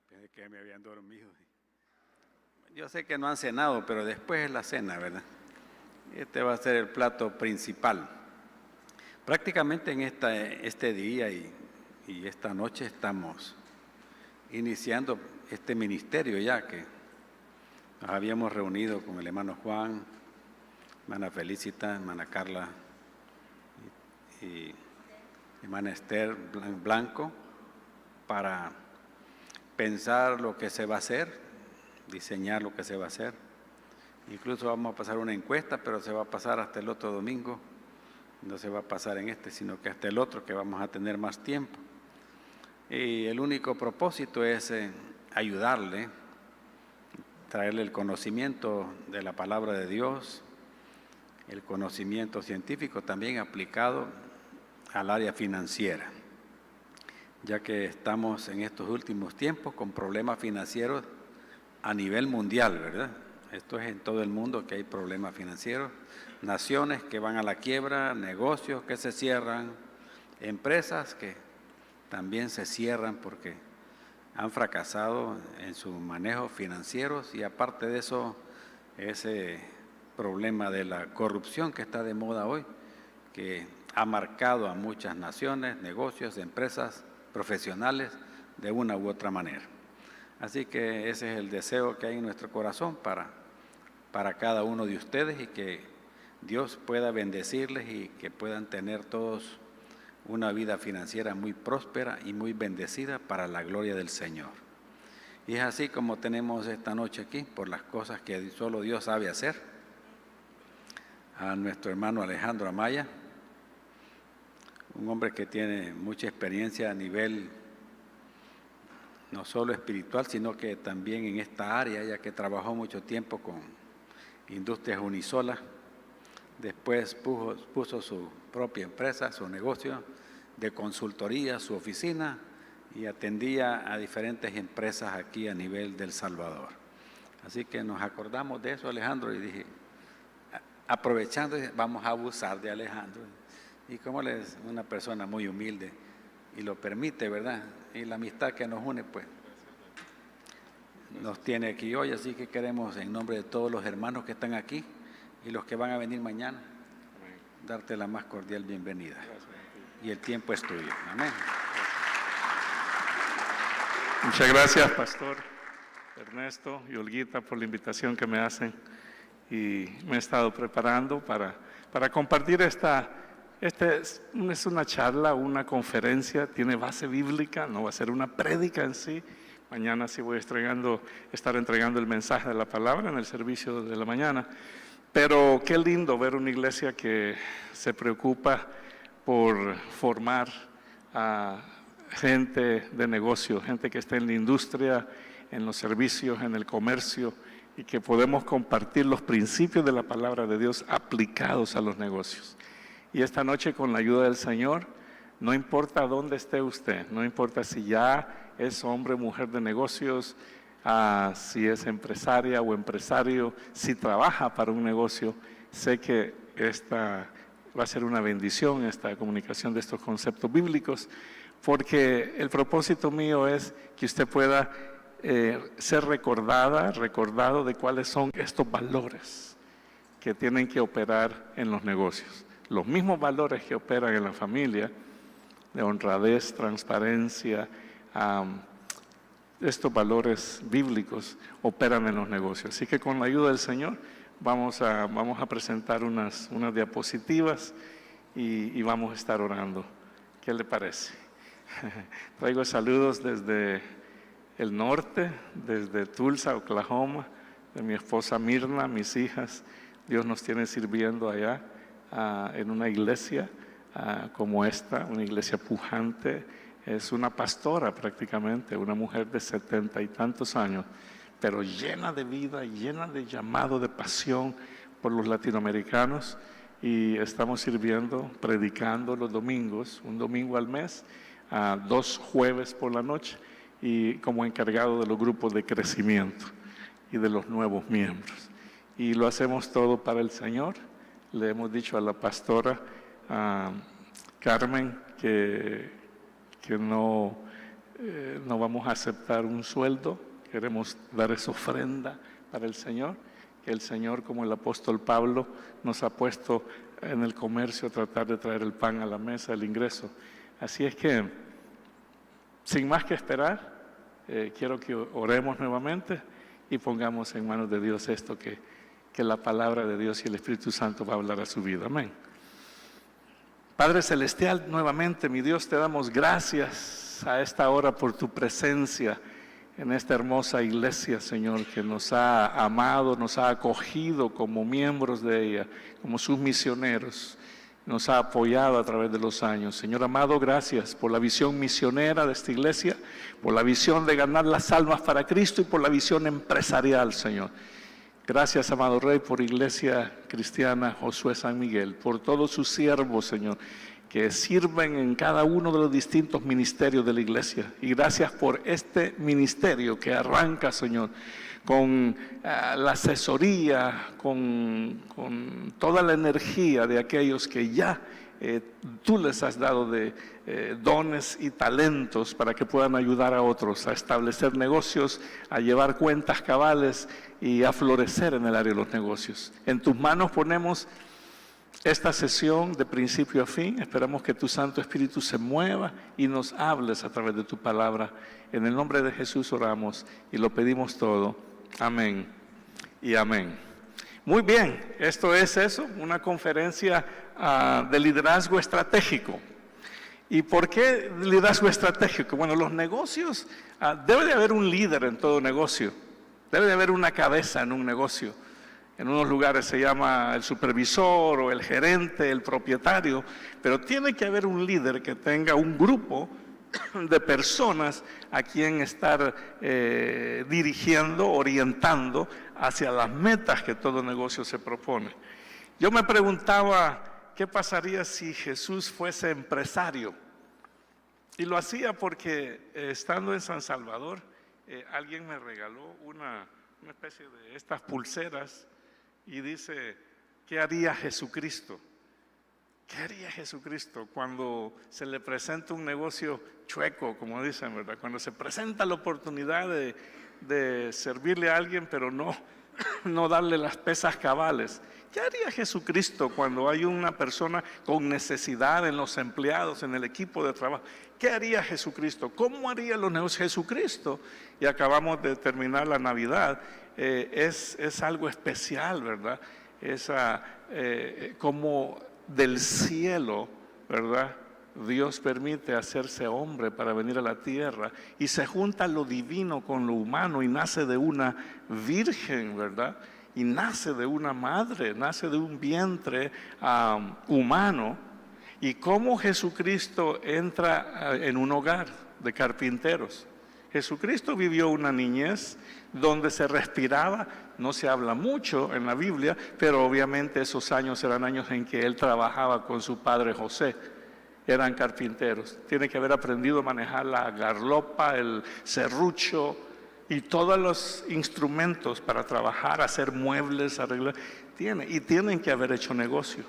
Pensé que me habían dormido. Yo sé que no han cenado, pero después es la cena, ¿verdad? Este va a ser el plato principal. Prácticamente en este día y esta noche estamos iniciando este ministerio ya que nos habíamos reunido con el hermano Juan, hermana Felicita, hermana Carla y hermana Esther Blanco para pensar lo que se va a hacer, diseñar lo que se va a hacer. Incluso vamos a pasar una encuesta, pero se va a pasar hasta el otro domingo. No se va a pasar en este, sino que hasta el otro, que vamos a tener más tiempo. Y el único propósito es ayudarle, traerle el conocimiento de la palabra de Dios, el conocimiento científico también aplicado al área financiera, ya que estamos en estos últimos tiempos con problemas financieros a nivel mundial, ¿verdad? Esto es en todo el mundo que hay problemas financieros, naciones que van a la quiebra, negocios que se cierran, empresas que también se cierran porque han fracasado en su manejo financiero y aparte de eso, ese problema de la corrupción que está de moda hoy, que ha marcado a muchas naciones, negocios, empresas, profesionales de una u otra manera. Así que ese es el deseo que hay en nuestro corazón para cada uno de ustedes y que Dios pueda bendecirles y que puedan tener todos una vida financiera muy próspera y muy bendecida para la gloria del Señor. Y es así como tenemos esta noche aquí, por las cosas que solo Dios sabe hacer, a nuestro hermano Alejandro Amaya, un hombre que tiene mucha experiencia a nivel no solo espiritual, sino que también en esta área, ya que trabajó mucho tiempo con Industrias Unisola, después puso su propia empresa, su negocio de consultoría, su oficina, y atendía a diferentes empresas aquí a nivel del Salvador. Así que nos acordamos de eso, Alejandro, y dije, aprovechando, vamos a abusar de Alejandro. Y como él es una persona muy humilde y lo permite, ¿verdad? Y la amistad que nos une, pues, nos tiene aquí hoy. Así que queremos, en nombre de todos los hermanos que están aquí y los que van a venir mañana, darte la más cordial bienvenida. Y el tiempo es tuyo. Amén. Muchas gracias, Pastor Ernesto y Olguita, por la invitación que me hacen. Y me he estado preparando para compartir es una charla, una conferencia, tiene base bíblica, no va a ser una prédica en sí. Mañana sí voy a estar entregando el mensaje de la palabra en el servicio de la mañana. Pero qué lindo ver una iglesia que se preocupa por formar a gente de negocio, gente que está en la industria, en los servicios, en el comercio, y que podemos compartir los principios de la palabra de Dios aplicados a los negocios. Y esta noche, con la ayuda del Señor, no importa dónde esté usted, no importa si ya es hombre o mujer de negocios, si es empresaria o empresario, si trabaja para un negocio, sé que esta va a ser una bendición, esta comunicación de estos conceptos bíblicos, porque el propósito mío es que usted pueda ser recordado de cuáles son estos valores que tienen que operar en los negocios. Los mismos valores que operan en la familia, de honradez, transparencia, estos valores bíblicos operan en los negocios. Así que con la ayuda del Señor vamos a presentar unas diapositivas y vamos a estar orando. ¿Qué le parece? Traigo saludos desde el norte, desde Tulsa, Oklahoma, de mi esposa Mirna, mis hijas. Dios nos tiene sirviendo allá en una iglesia como esta, una iglesia pujante. Es una pastora prácticamente, una mujer de 70 y tantos años, pero llena de vida, llena de llamado, de pasión por los latinoamericanos. Y estamos sirviendo, predicando los domingos, un domingo al mes, 2 jueves por la noche, y como encargado de los grupos de crecimiento y de los nuevos miembros. Y lo hacemos todo para el Señor. Le hemos dicho a la pastora Carmen que no no vamos a aceptar un sueldo, queremos dar esa ofrenda para el Señor, que el Señor, como el apóstol Pablo, nos ha puesto en el comercio a tratar de traer el pan a la mesa, el ingreso. Así es que, sin más que esperar, quiero que oremos nuevamente y pongamos en manos de Dios esto que la palabra de Dios y el Espíritu Santo va a hablar a su vida. Amén. Padre Celestial, nuevamente, mi Dios, te damos gracias a esta hora por tu presencia en esta hermosa iglesia, Señor, que nos ha amado, nos ha acogido como miembros de ella, como sus misioneros, nos ha apoyado a través de los años. Señor amado, gracias por la visión misionera de esta iglesia, por la visión de ganar las almas para Cristo y por la visión empresarial, Señor. Gracias, amado Rey, por Iglesia Cristiana Josué San Miguel, por todos sus siervos, Señor, que sirven en cada uno de los distintos ministerios de la iglesia. Y gracias por este ministerio que arranca, Señor, con la asesoría, con toda la energía de aquellos que ya tú les has dado de dones y talentos para que puedan ayudar a otros a establecer negocios, a llevar cuentas cabales y a florecer en el área de los negocios. En tus manos ponemos esta sesión de principio a fin. Esperamos que tu Santo Espíritu se mueva y nos hables a través de tu palabra. En el nombre de Jesús oramos y lo pedimos todo. Amén y amén. Muy bien, esto es eso, una conferencia de liderazgo estratégico. ¿Y por qué liderazgo estratégico? Bueno, los negocios, debe de haber un líder en todo negocio, debe de haber una cabeza en un negocio. En unos lugares se llama el supervisor o el gerente, el propietario, pero tiene que haber un líder que tenga un grupo de personas a quien estar dirigiendo, orientando hacia las metas que todo negocio se propone. Yo me preguntaba, ¿qué pasaría si Jesús fuese empresario? Y lo hacía porque estando en San Salvador, alguien me regaló una especie de estas pulseras y dice, ¿qué haría Jesucristo? ¿Qué haría Jesucristo cuando se le presenta un negocio chueco, como dicen, ¿verdad? Cuando se presenta la oportunidad de servirle a alguien, pero no darle las pesas cabales. ¿Qué haría Jesucristo cuando hay una persona con necesidad en los empleados, en el equipo de trabajo? ¿Qué haría Jesucristo? ¿Cómo haría los negocios Jesucristo? Y acabamos de terminar la Navidad. Es algo especial, ¿verdad? Como del cielo, ¿verdad? Dios permite hacerse hombre para venir a la tierra y se junta lo divino con lo humano y nace de una virgen, ¿verdad? Y nace de una madre, nace de un vientre humano. Y cómo Jesucristo entra en un hogar de carpinteros. Jesucristo vivió una niñez donde se respiraba, no se habla mucho en la Biblia, pero obviamente esos años eran años en que él trabajaba con su padre José. Eran carpinteros. Tiene que haber aprendido a manejar la garlopa, el serrucho y todos los instrumentos para trabajar, hacer muebles, arreglar. Tienen que haber hecho negocio.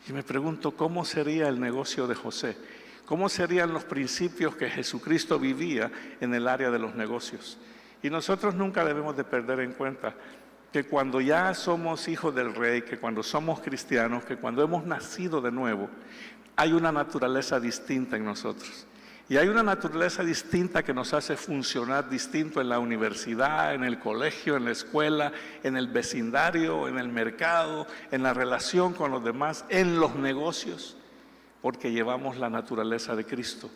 Y me pregunto, ¿cómo sería el negocio de José? ¿Cómo serían los principios que Jesucristo vivía en el área de los negocios? Y nosotros nunca debemos de perder en cuenta que cuando ya somos hijos del Rey, que cuando somos cristianos, que cuando hemos nacido de nuevo, hay una naturaleza distinta en nosotros. Y hay una naturaleza distinta que nos hace funcionar distinto en la universidad, en el colegio, en la escuela, en el vecindario, en el mercado, en la relación con los demás, en los negocios, porque llevamos la naturaleza de Cristo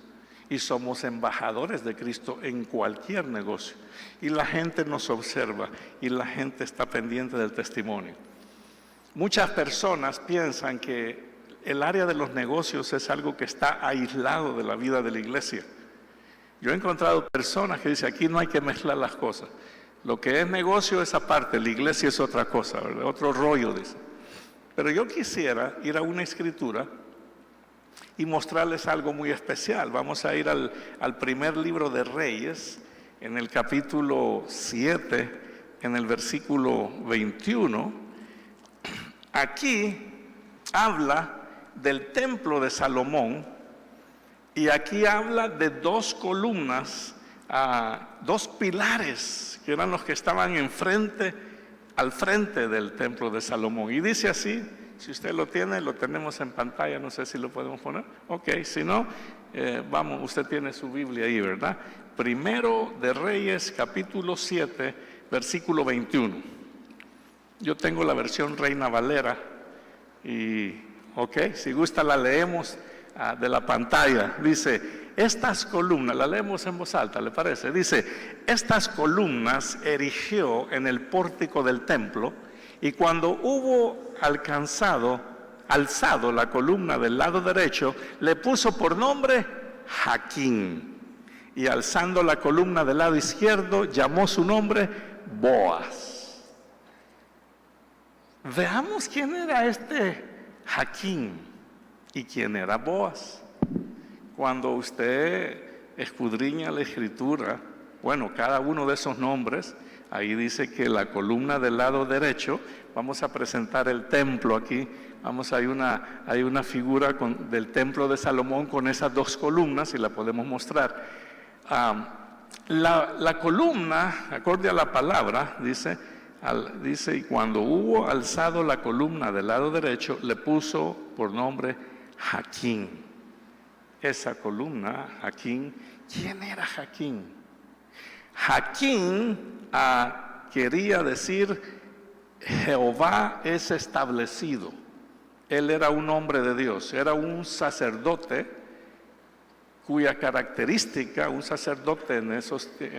y somos embajadores de Cristo en cualquier negocio. Y la gente nos observa y la gente está pendiente del testimonio. Muchas personas piensan que el área de los negocios es algo que está aislado de la vida de la iglesia. Yo he encontrado personas que dicen, aquí no hay que mezclar las cosas. Lo que es negocio es aparte, la iglesia es otra cosa, ¿verdad? Otro rollo, dice. Pero yo quisiera ir a una escritura y mostrarles algo muy especial. Vamos a ir al primer libro de Reyes, en el capítulo 7, en el versículo 21. Aquí habla del templo de Salomón Y aquí habla de dos columnas, dos pilares, que eran los que estaban al frente del templo de Salomón. Y dice así, si usted lo tiene, lo tenemos en pantalla, no sé si lo podemos poner. Ok, si no, vamos, usted tiene su Biblia ahí, ¿verdad? Primero de Reyes, capítulo 7, versículo 21. Yo tengo la versión Reina Valera y, ok, si gusta la leemos de la pantalla. Dice, estas columnas, la leemos en voz alta, ¿le parece? Dice, estas columnas erigió en el pórtico del templo, y cuando hubo alzado la columna del lado derecho, le puso por nombre Jaquín, y alzando la columna del lado izquierdo, llamó su nombre Boaz. Veamos quién era este Jaquín y quién era Boaz. Cuando usted escudriña la escritura, bueno, cada uno de esos nombres, ahí dice que la columna del lado derecho, vamos a presentar el templo aquí, hay una figura del templo de Salomón con esas dos columnas y la podemos mostrar. La columna, acorde a la palabra, dice, y cuando hubo alzado la columna del lado derecho, le puso por nombre Jaquín. Esa columna, Jaquín, ¿quién era Jaquín? Jaquín quería decir Jehová es establecido. Él era un hombre de Dios, era un sacerdote cuya característica, un sacerdote en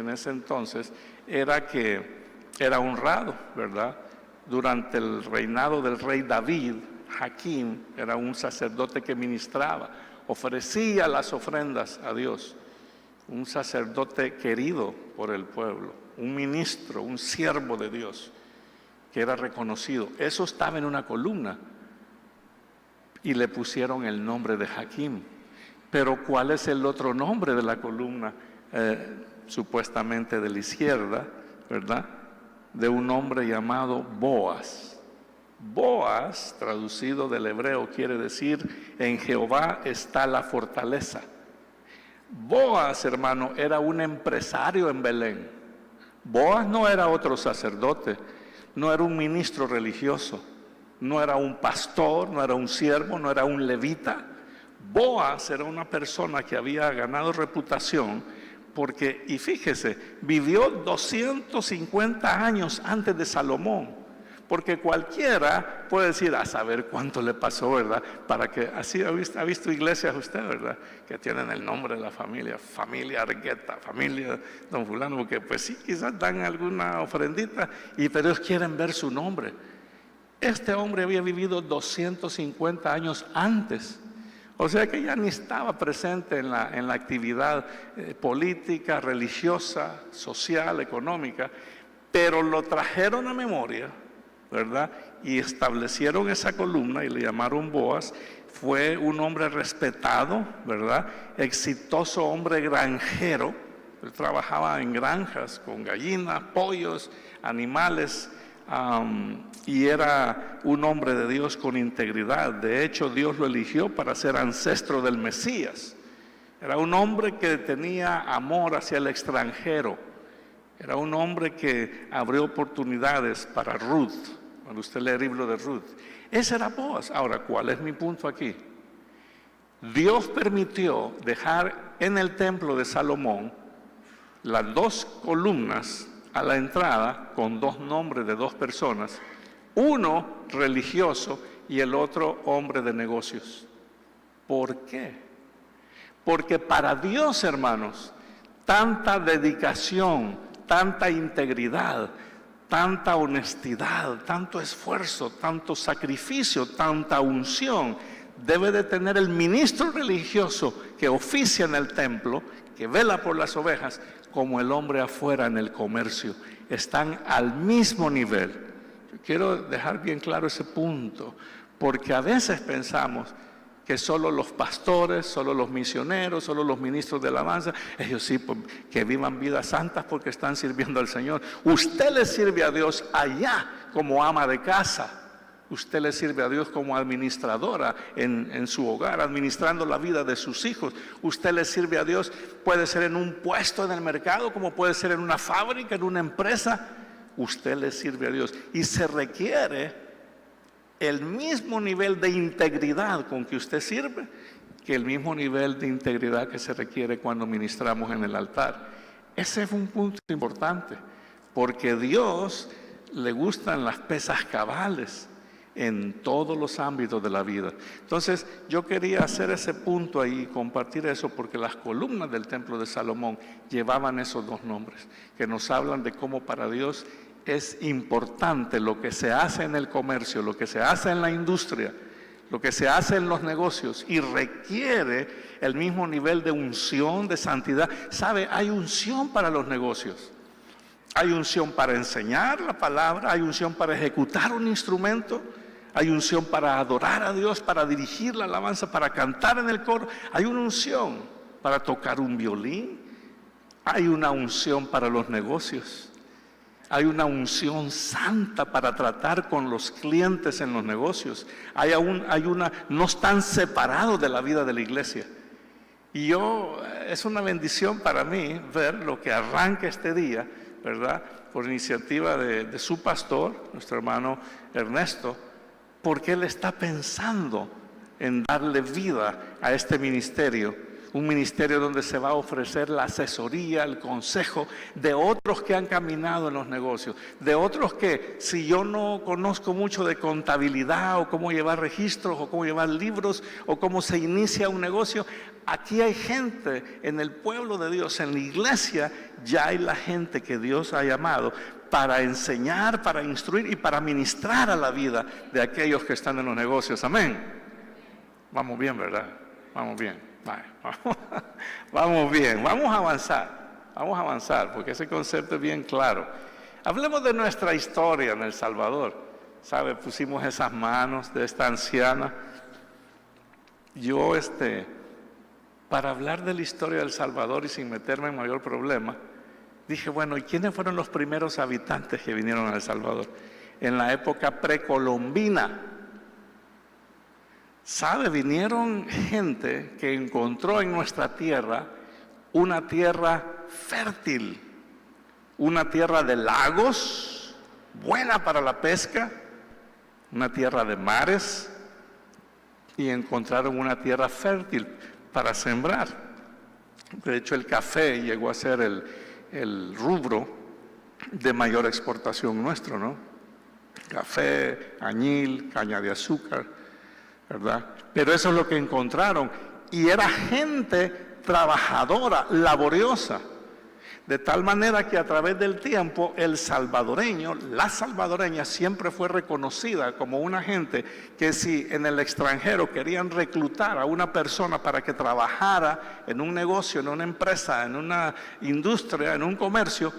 ese entonces, era que era honrado, ¿verdad? Durante el reinado del rey David, Jaquín era un sacerdote que ministraba, ofrecía las ofrendas a Dios, un sacerdote querido por el pueblo, un ministro, un siervo de Dios, que era reconocido. Eso estaba en una columna y le pusieron el nombre de Jaquín. Pero ¿cuál es el otro nombre de la columna, supuestamente de la izquierda, ¿verdad? De un hombre llamado Boaz. Boaz, traducido del hebreo, quiere decir, en Jehová está la fortaleza. Boaz, hermano, era un empresario en Belén. Boaz no era otro sacerdote, no era un ministro religioso, no era un pastor, no era un siervo, no era un levita. Boaz era una persona que había ganado reputación porque, y fíjese, vivió 250 años antes de Salomón. Porque cualquiera puede decir, a saber cuánto le pasó, ¿verdad? Para que, así ha visto iglesias usted, ¿verdad? Que tienen el nombre de la familia Argueta, familia Don Fulano, porque pues sí, quizás dan alguna ofrendita, pero ellos quieren ver su nombre. Este hombre había vivido 250 años antes. O sea que ya ni estaba presente en la actividad política, religiosa, social, económica, pero lo trajeron a memoria, ¿verdad? Y establecieron esa columna y le llamaron Boaz. Fue un hombre respetado, ¿verdad? Exitoso hombre granjero. Él trabajaba en granjas con gallinas, pollos, animales, y era un hombre de Dios con integridad. De hecho, Dios lo eligió para ser ancestro del Mesías. Era un hombre que tenía amor hacia el extranjero. Era un hombre que abrió oportunidades para Ruth. Cuando usted lee el libro de Ruth, ese era Boaz. Ahora, ¿cuál es mi punto aquí? Dios permitió dejar en el templo de Salomón las dos columnas a la entrada con dos nombres de dos personas, uno religioso y el otro hombre de negocios. ¿Por qué? Porque para Dios, hermanos, tanta dedicación, tanta integridad, tanta honestidad, tanto esfuerzo, tanto sacrificio, tanta unción debe de tener el ministro religioso que oficia en el templo, que vela por las ovejas, como el hombre afuera en el comercio. Están al mismo nivel. Yo quiero dejar bien claro ese punto, porque a veces pensamos que solo los pastores, solo los misioneros, solo los ministros de alabanza, ellos sí, que vivan vidas santas porque están sirviendo al Señor. Usted le sirve a Dios allá como ama de casa. Usted le sirve a Dios como administradora en su hogar, administrando la vida de sus hijos. Usted le sirve a Dios, puede ser en un puesto en el mercado, como puede ser en una fábrica, en una empresa. Usted le sirve a Dios. Y se requiere el mismo nivel de integridad con que usted sirve, que el mismo nivel de integridad que se requiere cuando ministramos en el altar. Ese es un punto importante, porque a Dios le gustan las pesas cabales en todos los ámbitos de la vida. Entonces, yo quería hacer ese punto ahí, compartir eso, porque las columnas del Templo de Salomón llevaban esos dos nombres, que nos hablan de cómo para Dios es importante lo que se hace en el comercio, lo que se hace en la industria, lo que se hace en los negocios, y requiere el mismo nivel de unción, de santidad. ¿Sabe? Hay unción para los negocios. Hay unción para enseñar la palabra, hay unción para ejecutar un instrumento, hay unción para adorar a Dios, para dirigir la alabanza, para cantar en el coro. Hay una unción para tocar un violín. Hay una unción para los negocios. Hay una unción santa para tratar con los clientes en los negocios. No están separados de la vida de la iglesia. Y es una bendición para mí ver lo que arranca este día, ¿verdad? Por iniciativa de su pastor, nuestro hermano Ernesto, porque él está pensando en darle vida a este ministerio, un ministerio donde se va a ofrecer la asesoría, el consejo de otros que han caminado en los negocios, de otros que, si yo no conozco mucho de contabilidad o cómo llevar registros o cómo llevar libros o cómo se inicia un negocio, aquí hay gente en el pueblo de Dios, en la iglesia, ya hay la gente que Dios ha llamado para enseñar, para instruir y para ministrar a la vida de aquellos que están en los negocios. Amén. Vamos bien, ¿verdad? Vamos bien. Vamos bien, vamos a avanzar, porque ese concepto es bien claro. Hablemos de nuestra historia en El Salvador. ¿Sabe? Pusimos esas manos de esta anciana. Yo, para hablar de la historia de El Salvador y sin meterme en mayor problema, dije, bueno, ¿y quiénes fueron los primeros habitantes que vinieron a El Salvador? En la época precolombina. ¿Sabe? Vinieron gente que encontró en nuestra tierra una tierra fértil, una tierra de lagos, buena para la pesca, una tierra de mares, y encontraron una tierra fértil para sembrar. De hecho, el café llegó a ser el rubro de mayor exportación nuestro, ¿no? Café, añil, caña de azúcar, ¿verdad? Pero eso es lo que encontraron, y era gente trabajadora, laboriosa, de tal manera que a través del tiempo el salvadoreño, la salvadoreña siempre fue reconocida como una gente que si en el extranjero querían reclutar a una persona para que trabajara en un negocio, en una empresa, en una industria, en un comercio,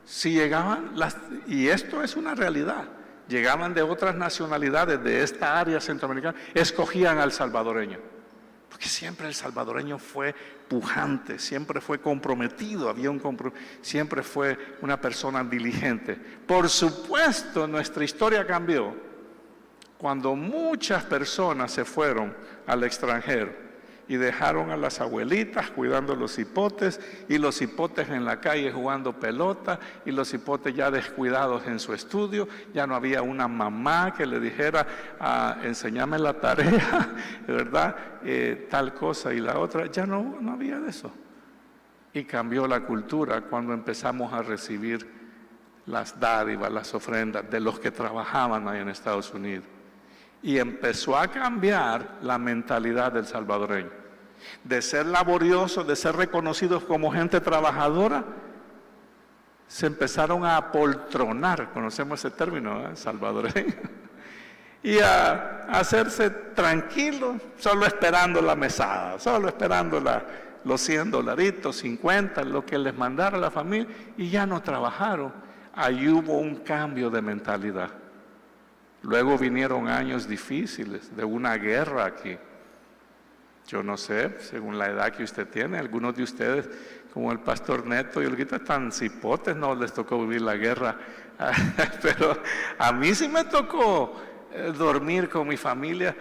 si llegaban, y esto es una realidad, llegaban de otras nacionalidades de esta área centroamericana, escogían al salvadoreño. Porque siempre el salvadoreño fue pujante, siempre fue comprometido, siempre fue una persona diligente. Por supuesto, nuestra historia cambió cuando muchas personas se fueron al extranjero y dejaron a las abuelitas cuidando los hipotes, y los hipotes en la calle jugando pelota, y los hipotes ya descuidados en su estudio. Ya no había una mamá que le dijera, enséñame la tarea, ¿verdad? Tal cosa y la otra, ya no había de eso. Y cambió la cultura cuando empezamos a recibir las dádivas, las ofrendas de los que trabajaban ahí en Estados Unidos. Y empezó a cambiar la mentalidad del salvadoreño. De ser laboriosos, de ser reconocidos como gente trabajadora, se empezaron a apoltronar, conocemos ese término, salvadoreño, y a hacerse tranquilos, solo esperando la mesada, solo esperando los $100, 50, lo que les mandara la familia, y ya no trabajaron. Ahí hubo un cambio de mentalidad. Luego vinieron años difíciles de una guerra aquí. Yo no sé, según la edad que usted tiene, algunos de ustedes, como el pastor Neto y Olguita, están cipotes, no les tocó vivir la guerra, pero a mí sí me tocó dormir con mi familia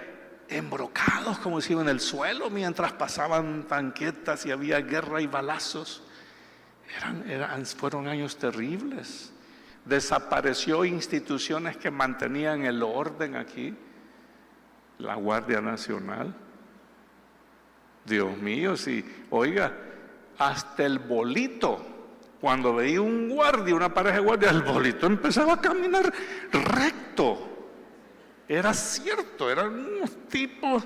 embrocados, como si en el suelo, mientras pasaban tanquetas y había guerra y balazos. Fueron años terribles. Desapareció instituciones que mantenían el orden aquí. La Guardia Nacional. Dios mío, sí. Oiga, hasta el bolito, cuando veía un guardia, una pareja de guardias, el bolito empezaba a caminar recto. Era cierto, eran unos tipos,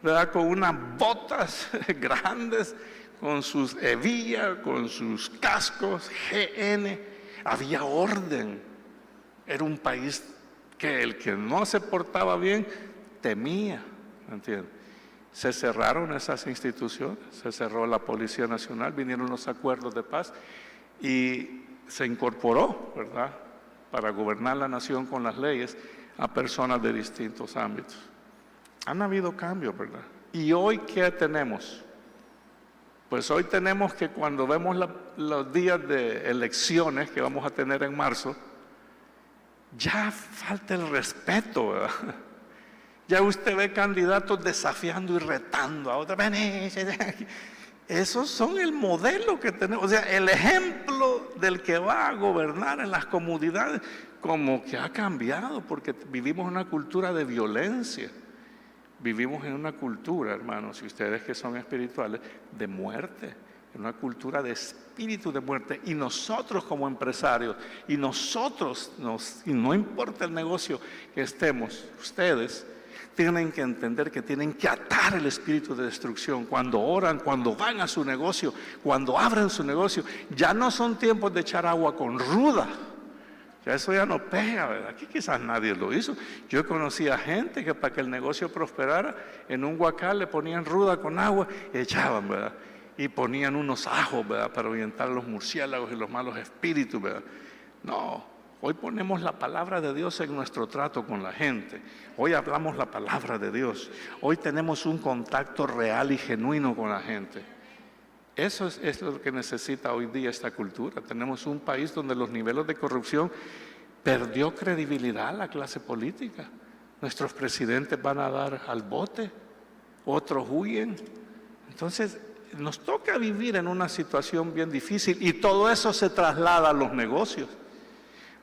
¿verdad?, con unas botas grandes, con sus hebillas, con sus cascos, GN. Había orden. Era un país que el que no se portaba bien temía, ¿entiendes? Se cerraron esas instituciones, se cerró la Policía Nacional, vinieron los acuerdos de paz y se incorporó, ¿verdad?, para gobernar la nación con las leyes a personas de distintos ámbitos. Han habido cambios, ¿verdad? ¿Y hoy qué tenemos? Pues hoy tenemos que cuando vemos los días de elecciones que vamos a tener en marzo, ya falta el respeto, ¿verdad? Ya usted ve candidatos desafiando y retando a otros. Esos son el modelo que tenemos, o sea, el ejemplo del que va a gobernar en las comunidades, como que ha cambiado, porque vivimos en una cultura de violencia. Vivimos en una cultura, hermanos, y ustedes que son espirituales, de muerte, en una cultura de espíritu de muerte. Y nosotros como empresarios, y no importa el negocio que estemos, ustedes tienen que entender que tienen que atar el espíritu de destrucción. Cuando oran, cuando van a su negocio, cuando abren su negocio, ya no son tiempos de echar agua con ruda. Ya eso ya no pega, ¿verdad? Aquí quizás nadie lo hizo. Yo conocía gente que para que el negocio prosperara, en un huacal le ponían ruda con agua y echaban, ¿verdad? Y ponían unos ajos, ¿verdad?, para ahuyentar a los murciélagos y los malos espíritus, ¿verdad? No, hoy ponemos la palabra de Dios en nuestro trato con la gente. Hoy hablamos la palabra de Dios. Hoy tenemos un contacto real y genuino con la gente. Eso es lo que necesita hoy día esta cultura. Tenemos un país donde los niveles de corrupción perdió credibilidad a la clase política. Nuestros presidentes van a dar al bote, otros huyen. Entonces, nos toca vivir en una situación bien difícil y todo eso se traslada a los negocios.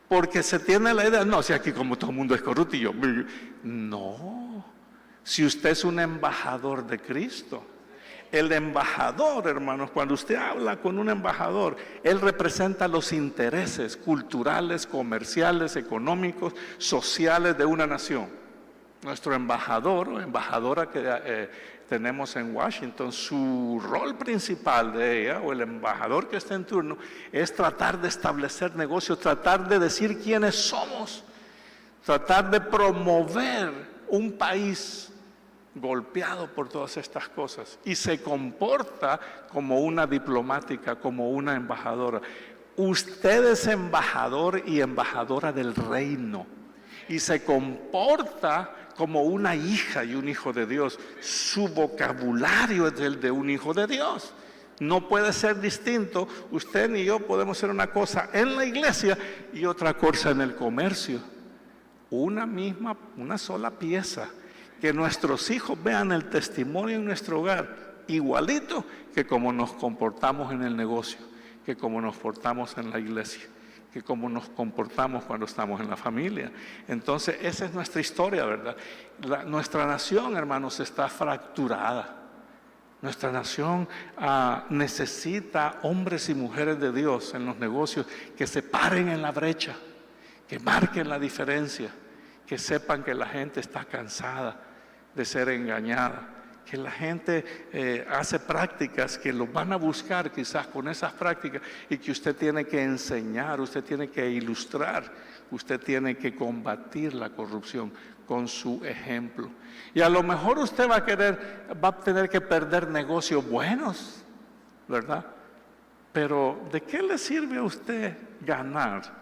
Porque se tiene la idea, no, si aquí como todo el mundo es corrupto y yo, no. Si usted es un embajador de Cristo. El embajador, hermanos, cuando usted habla con un embajador, él representa los intereses culturales, comerciales, económicos, sociales de una nación. Nuestro embajador o embajadora que tenemos en Washington, su rol principal de ella, o el embajador que está en turno, es tratar de establecer negocios, tratar de decir quiénes somos, tratar de promover un país golpeado por todas estas cosas, y se comporta como una diplomática, como una embajadora. Usted es embajador y embajadora del reino, y se comporta como una hija y un hijo de Dios. Su vocabulario es el de un hijo de Dios. No puede ser distinto. Usted ni yo podemos hacer una cosa en la iglesia y otra cosa en el comercio. Una sola pieza. Que nuestros hijos vean el testimonio en nuestro hogar igualito que como nos comportamos en el negocio, que como nos portamos en la iglesia, que como nos comportamos cuando estamos en la familia. Entonces esa es nuestra historia, ¿verdad? Nuestra nación, hermanos, está fracturada. Nuestra nación necesita hombres y mujeres de Dios en los negocios que se paren en la brecha, que marquen la diferencia, que sepan que la gente está cansada de ser engañada, que la gente hace prácticas que los van a buscar quizás con esas prácticas, y que usted tiene que enseñar, usted tiene que ilustrar, usted tiene que combatir la corrupción con su ejemplo. Y a lo mejor usted va a tener que perder negocios buenos, ¿verdad? Pero ¿de qué le sirve a usted ganar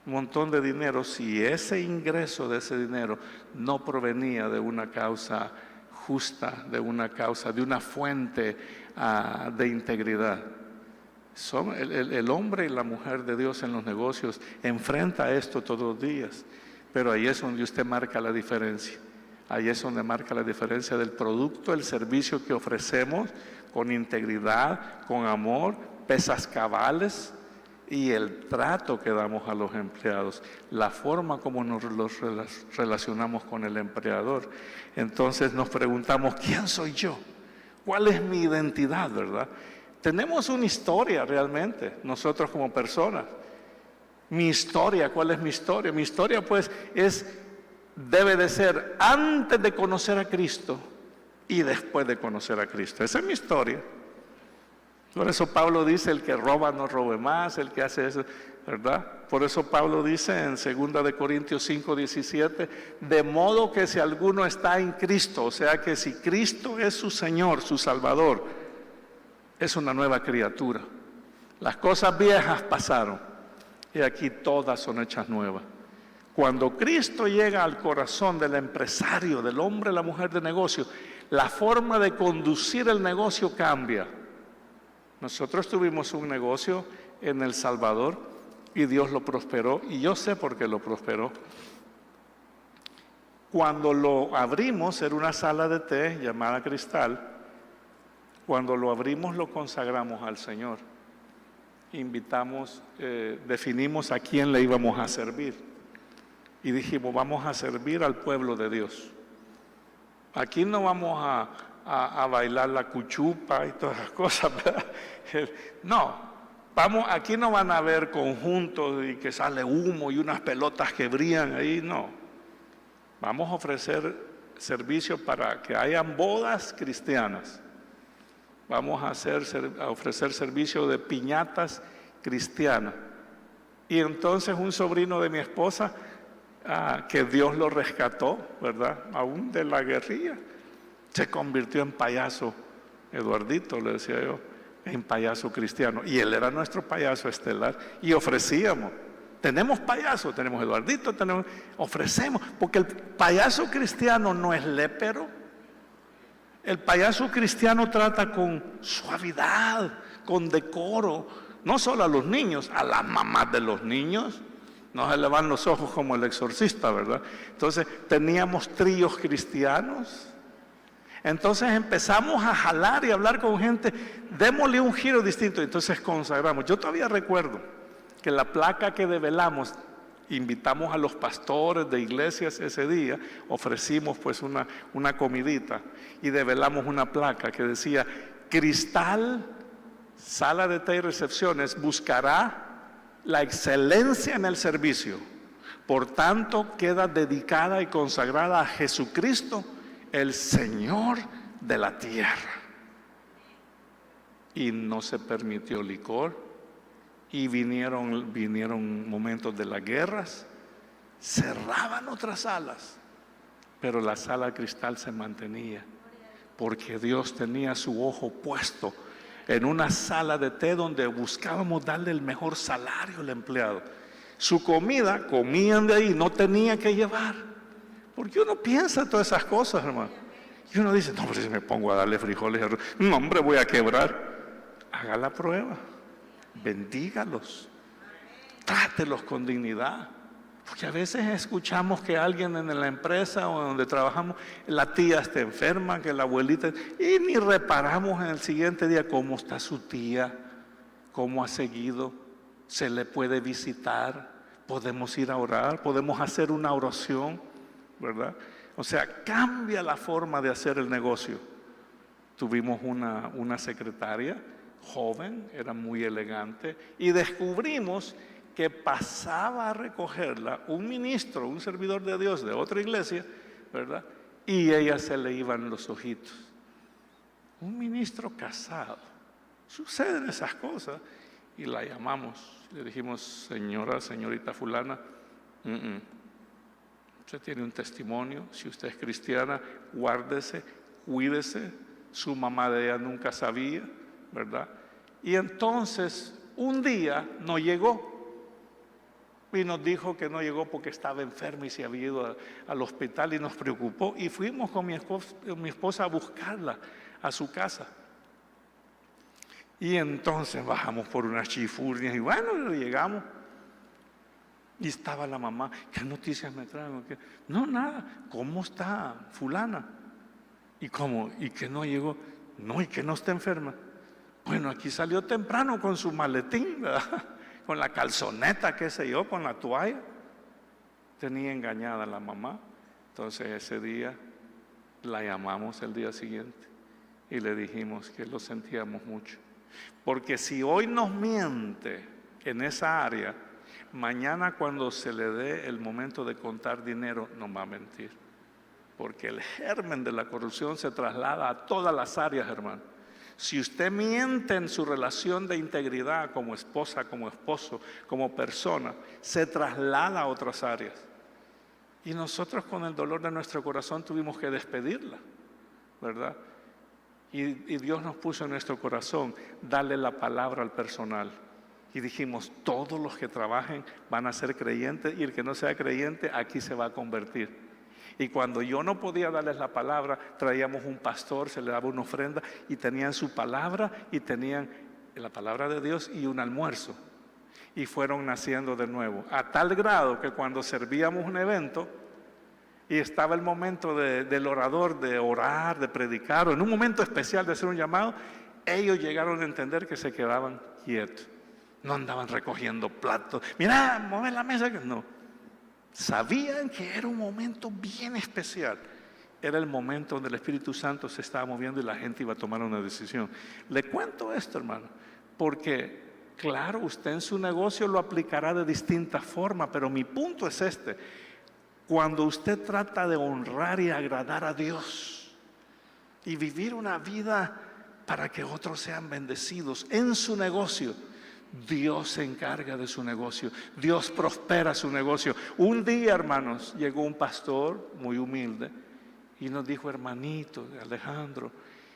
un montón de dinero si ese ingreso de ese dinero no provenía de una causa justa, de una fuente de integridad? El hombre y la mujer de Dios en los negocios enfrenta esto todos los días. Pero ahí es donde usted marca la diferencia. Ahí es donde marca la diferencia del producto, el servicio que ofrecemos con integridad, con amor, pesas cabales y el trato que damos a los empleados, la forma como nos relacionamos con el empleador. Entonces nos preguntamos, ¿quién soy yo? ¿Cuál es mi identidad, verdad? Tenemos una historia realmente, nosotros como personas. Mi historia, ¿cuál es mi historia? Mi historia pues debe de ser antes de conocer a Cristo y después de conocer a Cristo. Esa es mi historia. Por eso Pablo dice, el que roba no robe más, el que hace eso, ¿verdad? Por eso Pablo dice en 2 de Corintios 5, 17, de modo que si alguno está en Cristo, o sea que si Cristo es su Señor, su Salvador, es una nueva criatura. Las cosas viejas pasaron y aquí todas son hechas nuevas. Cuando Cristo llega al corazón del empresario, del hombre, la mujer de negocio, la forma de conducir el negocio cambia. Nosotros tuvimos un negocio en El Salvador y Dios lo prosperó, y yo sé por qué lo prosperó. Cuando lo abrimos, era una sala de té llamada Cristal. Cuando lo abrimos, lo consagramos al Señor. Invitamos, definimos a quién le íbamos a servir. Y dijimos, vamos a servir al pueblo de Dios. Aquí no vamos a bailar la cuchupa y todas las cosas, ¿verdad? No, aquí no van a ver conjuntos y que sale humo y unas pelotas que brillan ahí, no. Vamos a ofrecer servicio para que hayan bodas cristianas. Vamos a ofrecer servicio de piñatas cristianas. Y entonces un sobrino de mi esposa, que Dios lo rescató, ¿verdad? Aún de la guerrilla, se convirtió en payaso. Eduardito, le decía yo, en payaso cristiano. Y él era nuestro payaso estelar. Y ofrecíamos. Tenemos payaso, tenemos Eduardito, ofrecemos. Porque el payaso cristiano no es lépero. El payaso cristiano trata con suavidad, con decoro. No solo a los niños, a las mamás de los niños. No se le van los ojos como el exorcista, ¿verdad? Entonces teníamos tríos cristianos. Entonces empezamos a jalar y hablar con gente, démosle un giro distinto, entonces consagramos. Yo todavía recuerdo que la placa que develamos, invitamos a los pastores de iglesias ese día, ofrecimos pues una comidita y develamos una placa que decía, Cristal, sala de té y recepciones, buscará la excelencia en el servicio. Por tanto, queda dedicada y consagrada a Jesucristo, el Señor de la tierra. Y no se permitió licor, y vinieron momentos de las guerras, cerraban otras salas, pero la sala Cristal se mantenía, porque Dios tenía su ojo puesto en una sala de té donde buscábamos darle el mejor salario al empleado. Su comida, comían de ahí, no tenía que llevar. Porque uno piensa todas esas cosas, hermano. Y uno dice, no, pero si me pongo a darle frijoles, no, hombre, voy a quebrar. Haga la prueba, bendígalos, trátelos con dignidad. Porque a veces escuchamos que alguien en la empresa o donde trabajamos, la tía está enferma, que la abuelita, y ni reparamos en el siguiente día cómo está su tía, cómo ha seguido, se le puede visitar, podemos ir a orar, podemos hacer una oración, ¿verdad? O sea, cambia la forma de hacer el negocio. Tuvimos una secretaria joven, era muy elegante, y descubrimos que pasaba a recogerla un ministro, un servidor de Dios de otra iglesia, ¿verdad? Y ella se le iban los ojitos. Un ministro casado. Suceden esas cosas. Y la llamamos, le dijimos, señorita fulana, usted tiene un testimonio, si usted es cristiana, guárdese, cuídese, su mamá de ella nunca sabía, ¿verdad? Y entonces, un día no llegó. Y nos dijo que no llegó porque estaba enferma y se había ido al hospital y nos preocupó. Y fuimos con mi esposa a buscarla a su casa. Y entonces bajamos por unas chifurnias y bueno, llegamos. Y estaba la mamá, ¿qué noticias me traen? No, nada, ¿cómo está fulana? ¿Y cómo? ¿Y que no llegó? No, ¿y que no está enferma? Bueno, aquí salió temprano con su maletín, ¿verdad? Con la calzoneta, qué sé yo, con la toalla. Tenía engañada la mamá. Entonces ese día la llamamos el día siguiente y le dijimos que lo sentíamos mucho. Porque si hoy nos miente en esa área, mañana cuando se le dé el momento de contar dinero, nos va a mentir. Porque el germen de la corrupción se traslada a todas las áreas, hermano. Si usted miente en su relación de integridad como esposa, como esposo, como persona, se traslada a otras áreas. Y nosotros con el dolor de nuestro corazón tuvimos que despedirla, ¿verdad? Y Dios nos puso en nuestro corazón darle la palabra al personal. Y dijimos, todos los que trabajen van a ser creyentes y el que no sea creyente aquí se va a convertir. Y cuando yo no podía darles la palabra, traíamos un pastor, se le daba una ofrenda y tenían su palabra y tenían la palabra de Dios y un almuerzo. Y fueron naciendo de nuevo, a tal grado que cuando servíamos un evento y estaba el momento del orador de orar, de predicar, o en un momento especial de hacer un llamado, ellos llegaron a entender que se quedaban quietos. No andaban recogiendo platos. Mira, mueve la mesa. No. Sabían que era un momento bien especial. Era el momento donde el Espíritu Santo se estaba moviendo y la gente iba a tomar una decisión. Le cuento esto, hermano, porque claro, usted en su negocio lo aplicará de distinta forma, pero mi punto es este. Cuando usted trata de honrar y agradar a Dios y vivir una vida para que otros sean bendecidos en su negocio, Dios se encarga de su negocio, Dios prospera su negocio. Un día, hermanos, llegó un pastor muy humilde y nos dijo, hermanito Alejandro,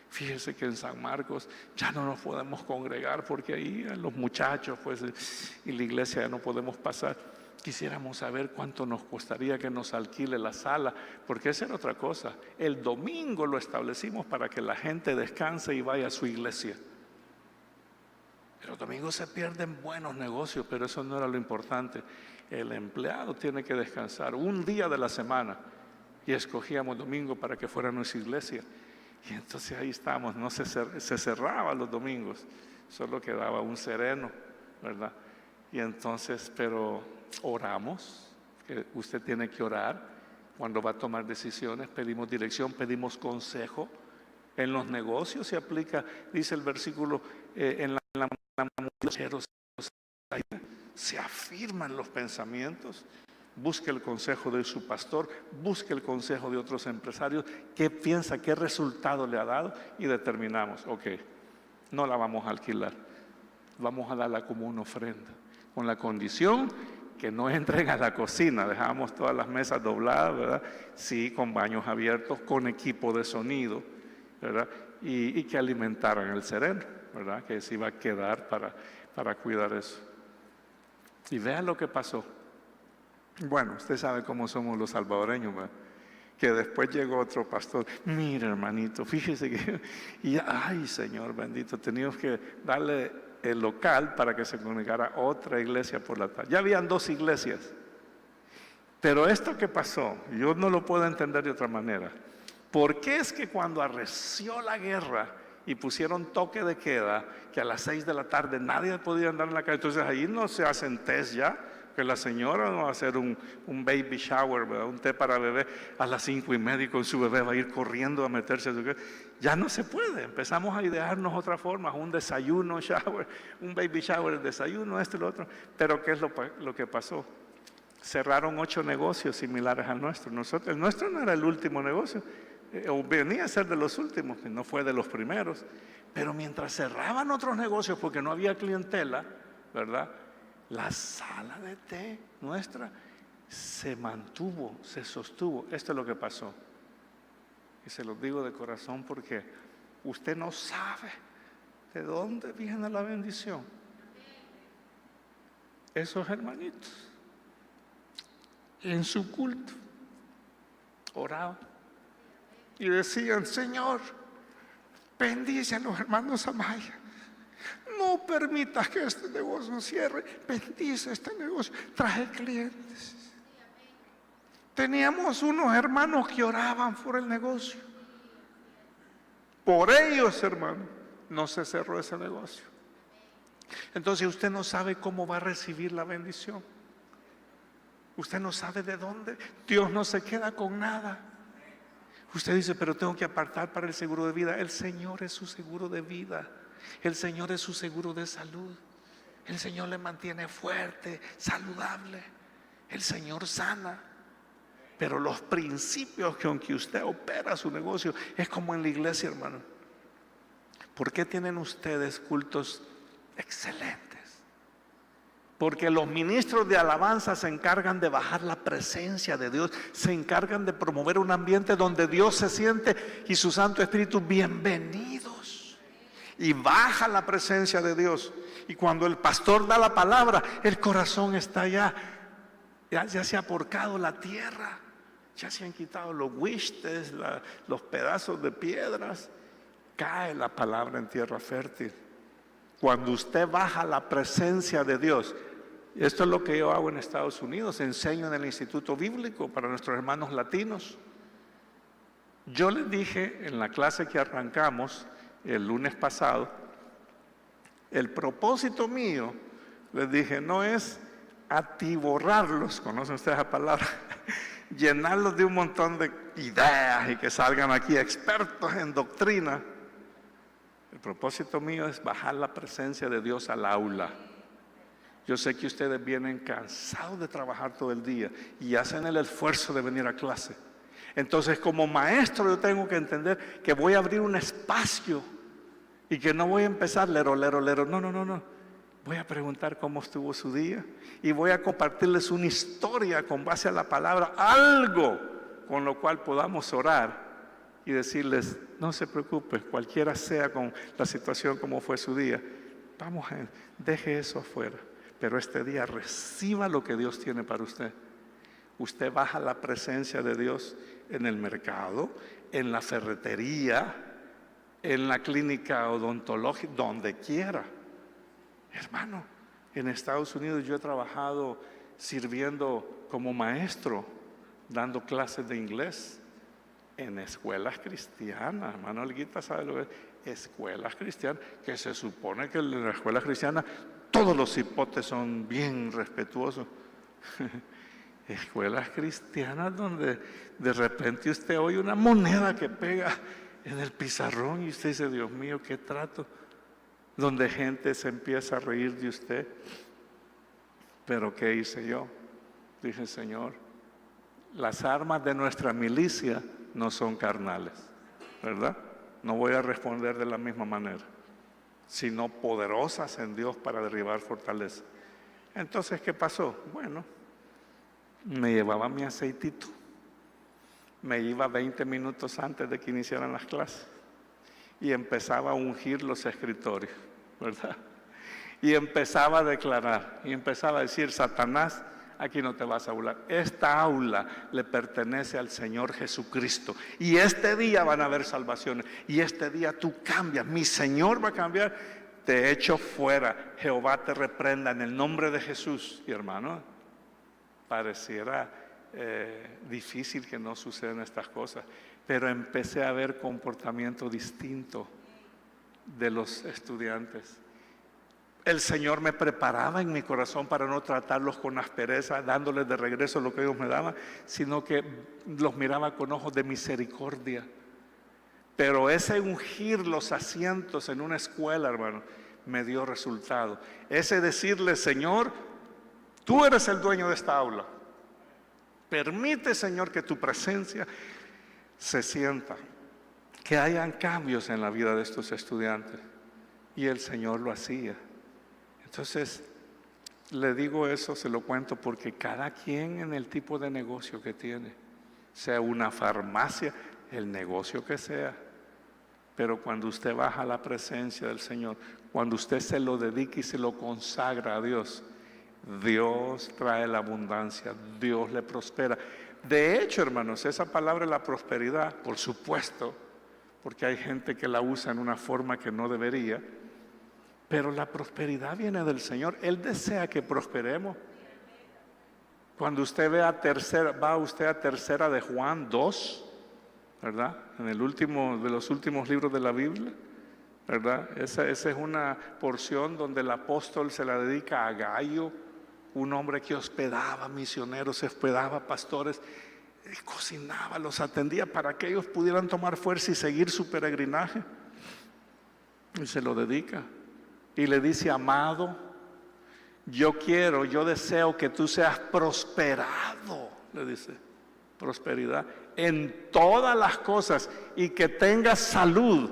fíjese que en San Marcos ya no nos podemos congregar porque ahí los muchachos pues, y la iglesia ya no podemos pasar. Quisiéramos saber cuánto nos costaría que nos alquile la sala, porque esa era otra cosa. El domingo lo establecimos para que la gente descanse y vaya a su iglesia. Los domingos se pierden buenos negocios, pero eso no era lo importante. El empleado tiene que descansar un día de la semana y escogíamos domingo para que fuera nuestra iglesia. Y entonces ahí estamos, no se cerraba los domingos, solo quedaba un sereno, ¿verdad? Y entonces, pero oramos, que usted tiene que orar cuando va a tomar decisiones, pedimos dirección, pedimos consejo. En los negocios se aplica, dice el versículo, en la se afirman los pensamientos. Busque el consejo de su pastor, busque el consejo de otros empresarios, qué piensa, qué resultado le ha dado y determinamos, ok, no la vamos a alquilar, vamos a darla como una ofrenda, con la condición que no entren a la cocina, dejamos todas las mesas dobladas, ¿verdad? Sí, con baños abiertos, con equipo de sonido, ¿verdad? Y que alimentaran el sereno, ¿verdad? Que se iba a quedar para cuidar eso. Y vea lo que pasó. Bueno, usted sabe cómo somos los salvadoreños, ¿verdad? Que después llegó otro pastor. Mira, hermanito, fíjese que... Y ay, Señor bendito, teníamos que darle el local para que se congregara otra iglesia por la tarde. Ya habían 2 iglesias. Pero esto que pasó, yo no lo puedo entender de otra manera. ¿Por qué es que cuando arreció la guerra y pusieron toque de queda, que a las 6 de la tarde nadie podía andar en la calle, entonces ahí no se hacen test ya, que la señora no va a hacer un baby shower, ¿verdad? Un té para bebé a las 5:30 y con su bebé va a ir corriendo a meterse a su casa? Ya no se puede, empezamos a idearnos otra forma, un desayuno shower, un baby shower, desayuno, esto y lo otro. Pero ¿qué es lo que pasó? Cerraron 8 negocios similares al nuestro. El nuestro no era el último negocio, o venía a ser de los últimos, no fue de los primeros, pero mientras cerraban otros negocios porque no había clientela, ¿verdad? La sala de té nuestra se mantuvo, se sostuvo. Esto es lo que pasó. Y se lo digo de corazón porque usted no sabe de dónde viene la bendición. Esos hermanitos en su culto oraban y decían: Señor, bendice a los hermanos Amaya, no no permitas que este negocio cierre, bendice este negocio, trae clientes. Teníamos unos hermanos que oraban por el negocio. Por ellos, hermano, no se cerró ese negocio. Entonces usted no sabe cómo va a recibir la bendición. Usted no sabe de dónde. Dios no se queda con nada. Usted dice, pero tengo que apartar para el seguro de vida. El Señor es su seguro de vida. El Señor es su seguro de salud. El Señor le mantiene fuerte, saludable. El Señor sana. Pero los principios con que usted opera su negocio es como en la iglesia, hermano. ¿Por qué tienen ustedes cultos excelentes? Porque los ministros de alabanza se encargan de bajar la presencia de Dios, se encargan de promover un ambiente donde Dios se siente y su Santo Espíritu bienvenidos. Y baja la presencia de Dios. Y cuando el pastor da la palabra, el corazón está ya se ha porcado la tierra, ya se han quitado los huistes, los pedazos de piedras. Cae la palabra en tierra fértil. Cuando usted baja la presencia de Dios, esto es lo que yo hago en Estados Unidos, enseño en el Instituto Bíblico para nuestros hermanos latinos. Yo les dije en la clase que arrancamos el lunes pasado, el propósito mío, les dije, no es atiborrarlos, ¿conocen ustedes la palabra? Llenarlos de un montón de ideas y que salgan aquí expertos en doctrina. El propósito mío es bajar la presencia de Dios al aula. Yo sé que ustedes vienen cansados de trabajar todo el día y hacen el esfuerzo de venir a clase. Entonces, como maestro, yo tengo que entender que voy a abrir un espacio y que no voy a empezar lero. No. Voy a preguntar cómo estuvo su día y voy a compartirles una historia con base a la palabra, algo con lo cual podamos orar y decirles, no se preocupe, cualquiera sea con la situación como fue su día, deje eso afuera, pero este día reciba lo que Dios tiene para usted. Usted baja la presencia de Dios en el mercado, en la ferretería, en la clínica odontológica, donde quiera. Hermano, en Estados Unidos yo he trabajado sirviendo como maestro, dando clases de inglés en escuelas cristianas. Hermano Olguita sabe lo que es escuelas cristianas, que se supone que en las escuelas cristianas todos los hipotes son bien respetuosos. Escuelas cristianas donde de repente usted oye una moneda que pega en el pizarrón y usted dice, Dios mío, ¿qué trato? Donde gente se empieza a reír de usted. Pero ¿qué hice yo? Dije, Señor, las armas de nuestra milicia no son carnales, ¿verdad? No voy a responder de la misma manera, sino poderosas en Dios para derribar fortaleza. Entonces, ¿qué pasó? Bueno, me llevaba mi aceitito, me iba 20 minutos antes de que iniciaran las clases y empezaba a ungir los escritorios, ¿verdad? Y empezaba a declarar, y empezaba a decir, Satanás, aquí no te vas a burlar. Esta aula le pertenece al Señor Jesucristo. Y este día van a haber salvaciones. Y este día tú cambias. Mi Señor va a cambiar. Te echo fuera. Jehová te reprenda en el nombre de Jesús. Y hermano, pareciera difícil que no sucedan estas cosas. Pero empecé a ver comportamiento distinto de los estudiantes. El Señor me preparaba en mi corazón para no tratarlos con aspereza, dándoles de regreso lo que ellos me daban, sino que los miraba con ojos de misericordia. Pero ese ungir los asientos en una escuela, hermano, me dio resultado. Ese decirle, Señor, tú eres el dueño de esta aula. Permite, Señor, que tu presencia se sienta, que hayan cambios en la vida de estos estudiantes. Y el Señor lo hacía. Entonces, le digo eso, se lo cuento porque cada quien en el tipo de negocio que tiene, sea una farmacia, el negocio que sea, pero cuando usted baja la presencia del Señor, cuando usted se lo dedica y se lo consagra a Dios, Dios trae la abundancia, Dios le prospera. De hecho, hermanos, esa palabra, la prosperidad, por supuesto, porque hay gente que la usa en una forma que no debería, Pero la prosperidad viene del Señor. Él desea que prosperemos. Cuando usted va usted a tercera de Juan 2, ¿verdad? En el último de los últimos libros de la Biblia, ¿verdad? Esa es una porción donde el apóstol se la dedica a Gayo, un hombre que hospedaba misioneros, hospedaba pastores, cocinaba, los atendía para que ellos pudieran tomar fuerza y seguir su peregrinaje. Y se lo dedica. Y le dice: amado, yo deseo que tú seas prosperado, le dice, prosperidad, en todas las cosas y que tengas salud,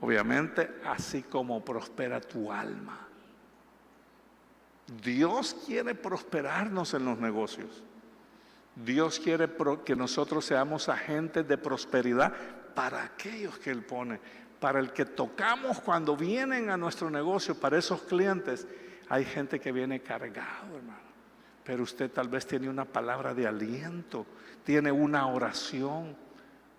obviamente, así como prospera tu alma. Dios quiere prosperarnos en los negocios. Dios quiere que nosotros seamos agentes de prosperidad para aquellos que Él pone, para el que tocamos cuando vienen a nuestro negocio, para esos clientes. Hay gente que viene cargado, hermano, pero usted tal vez tiene una palabra de aliento, tiene una oración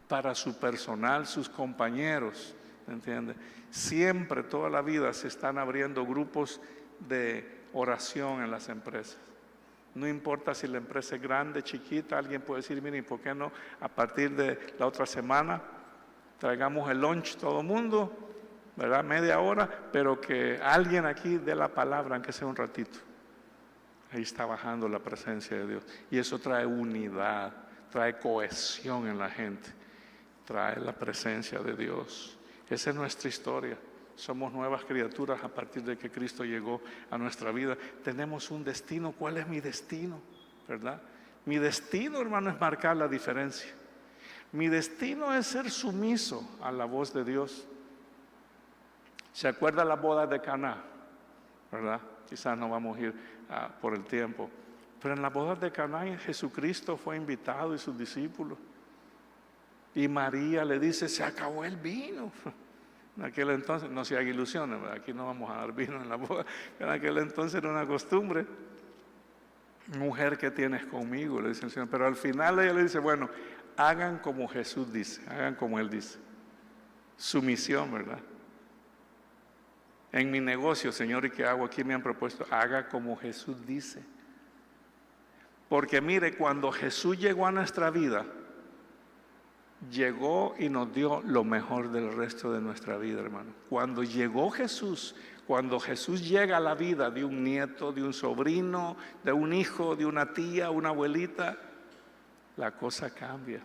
para su personal, sus compañeros, ¿entiende? Siempre, toda la vida se están abriendo grupos de oración en las empresas. No importa si la empresa es grande, chiquita, alguien puede decir: miren, ¿por qué no a partir de la otra semana traigamos el lunch todo el mundo, ¿verdad? Media hora, pero que alguien aquí dé la palabra, aunque sea un ratito. Ahí está bajando la presencia de Dios. Y eso trae unidad, trae cohesión en la gente, trae la presencia de Dios. Esa es nuestra historia. Somos nuevas criaturas a partir de que Cristo llegó a nuestra vida. Tenemos un destino. ¿Cuál es mi destino? ¿Verdad? Mi destino, hermano, es marcar la diferencia. Mi destino es ser sumiso a la voz de Dios. ¿Se acuerda la boda de Caná? ¿Verdad? Quizás no vamos a ir por el tiempo. Pero en la boda de Caná Jesucristo fue invitado y sus discípulos. Y María le dice: se acabó el vino. En aquel entonces, no se haga ilusiones, ¿verdad? Aquí no vamos a dar vino en la boda. En aquel entonces era una costumbre. Mujer, ¿qué tienes conmigo?, le dice el Señor. Pero al final ella le dice: bueno, hagan como Jesús dice, hagan como Él dice. Sumisión, ¿verdad? En mi negocio, Señor, ¿y qué hago? Aquí me han propuesto: haga como Jesús dice. Porque mire, cuando Jesús llegó a nuestra vida, llegó y nos dio lo mejor del resto de nuestra vida, hermano. Cuando llegó Jesús, cuando Jesús llega a la vida de un nieto, de un sobrino, de un hijo, de una tía, una abuelita, la cosa cambia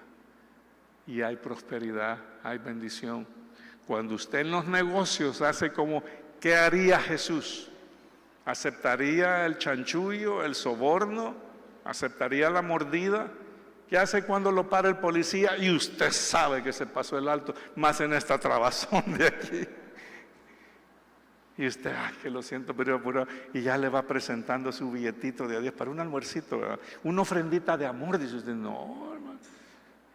y hay prosperidad, hay bendición. Cuando usted en los negocios hace como, ¿qué haría Jesús? ¿Aceptaría el chanchullo, el soborno? ¿Aceptaría la mordida? ¿Qué hace cuando lo para el policía y usted sabe que se pasó el alto, más en esta trabazón de aquí? Y usted, ay, que lo siento, pero apurado, y ya le va presentando su billetito de a 10 para un almuercito, ¿verdad? Una ofrendita de amor, dice usted. No, hermano,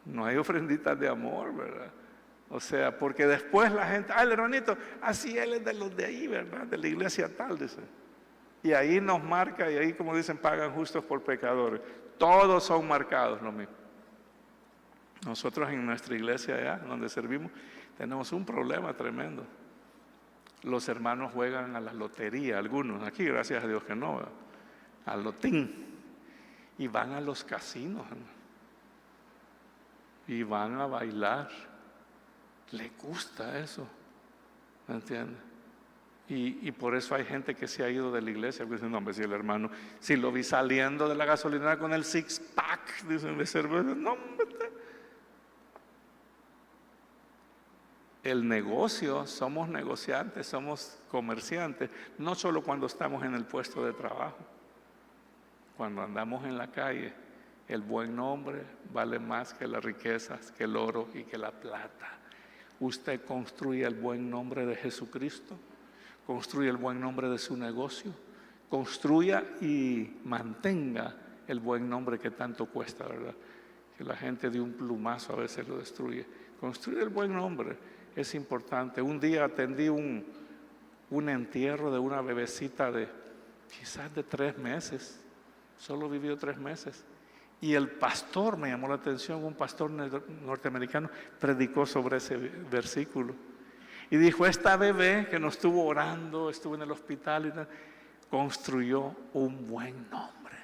no hay ofrenditas de amor, ¿verdad? O sea, porque después la gente, el hermanito, así él es de los de ahí, ¿verdad? De la iglesia tal, dice. Y ahí nos marca, y ahí, como dicen, pagan justos por pecadores. Todos son marcados lo mismo. Nosotros en nuestra iglesia allá, donde servimos, tenemos un problema tremendo. Los hermanos juegan a la lotería, algunos, aquí gracias a Dios que no, ¿verdad? Al lotín. Y van a los casinos, hermano. Y van a bailar. Le gusta eso, ¿me entiendes? Y por eso hay gente que se ha ido de la iglesia, porque dicen: no, hombre, si el hermano, si lo vi saliendo de la gasolinera con el six pack, dicen, de cerveza, no, hombre. El negocio, somos negociantes, somos comerciantes, no solo cuando estamos en el puesto de trabajo, cuando andamos en la calle. El buen nombre vale más que las riquezas, que el oro y que la plata. Usted construye el buen nombre de Jesucristo, construye el buen nombre de su negocio, construya y mantenga el buen nombre que tanto cuesta, ¿verdad? Que la gente de un plumazo a veces lo destruye. Construir el buen nombre es importante. Un día atendí un entierro de una bebecita de quizás de 3 meses, solo vivió 3 meses. Y el pastor, me llamó la atención, un pastor norteamericano predicó sobre ese versículo. Y dijo, esta bebé que no estuvo orando, estuvo en el hospital y tal, construyó un buen nombre.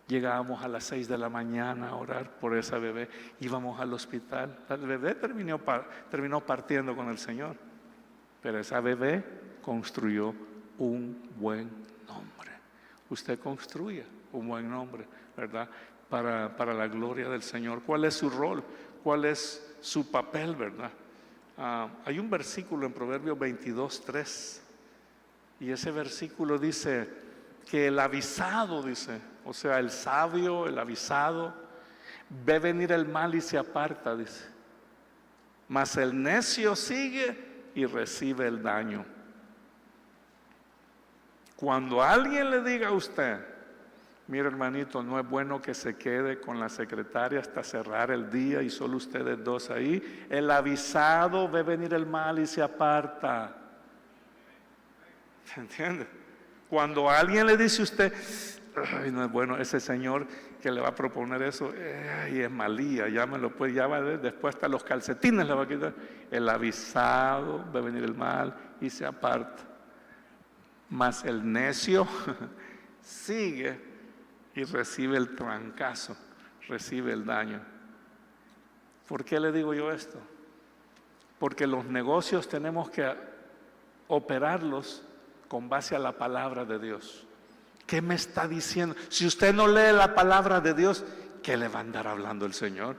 Llegábamos a las 6 de la mañana a orar por esa bebé, íbamos al hospital. La bebé terminó partiendo con el Señor, pero esa bebé construyó un buen nombre. Usted construye un buen nombre, ¿verdad? Para la gloria del Señor. ¿Cuál es su rol? ¿Cuál es su papel, verdad? Hay un versículo en Proverbios 22:3, y ese versículo dice que el avisado, dice, o sea, el sabio, el avisado, ve venir el mal y se aparta, dice, mas el necio sigue y recibe el daño. Cuando alguien le diga a usted, mira hermanito, no es bueno que se quede con la secretaria hasta cerrar el día y solo ustedes dos ahí, el avisado ve venir el mal y se aparta. ¿Se entiende? Cuando alguien le dice a usted, ay, no es bueno, ese señor que le va a proponer eso, ay, es malía, llámelo pues, ya va, después hasta los calcetines le va a quitar. El avisado ve venir el mal y se aparta. Mas el necio sigue y recibe el trancazo, recibe el daño. ¿Por qué le digo yo esto? Porque los negocios tenemos que operarlos con base a la palabra de Dios. ¿Qué me está diciendo? Si usted no lee la palabra de Dios, ¿qué le va a andar hablando el Señor?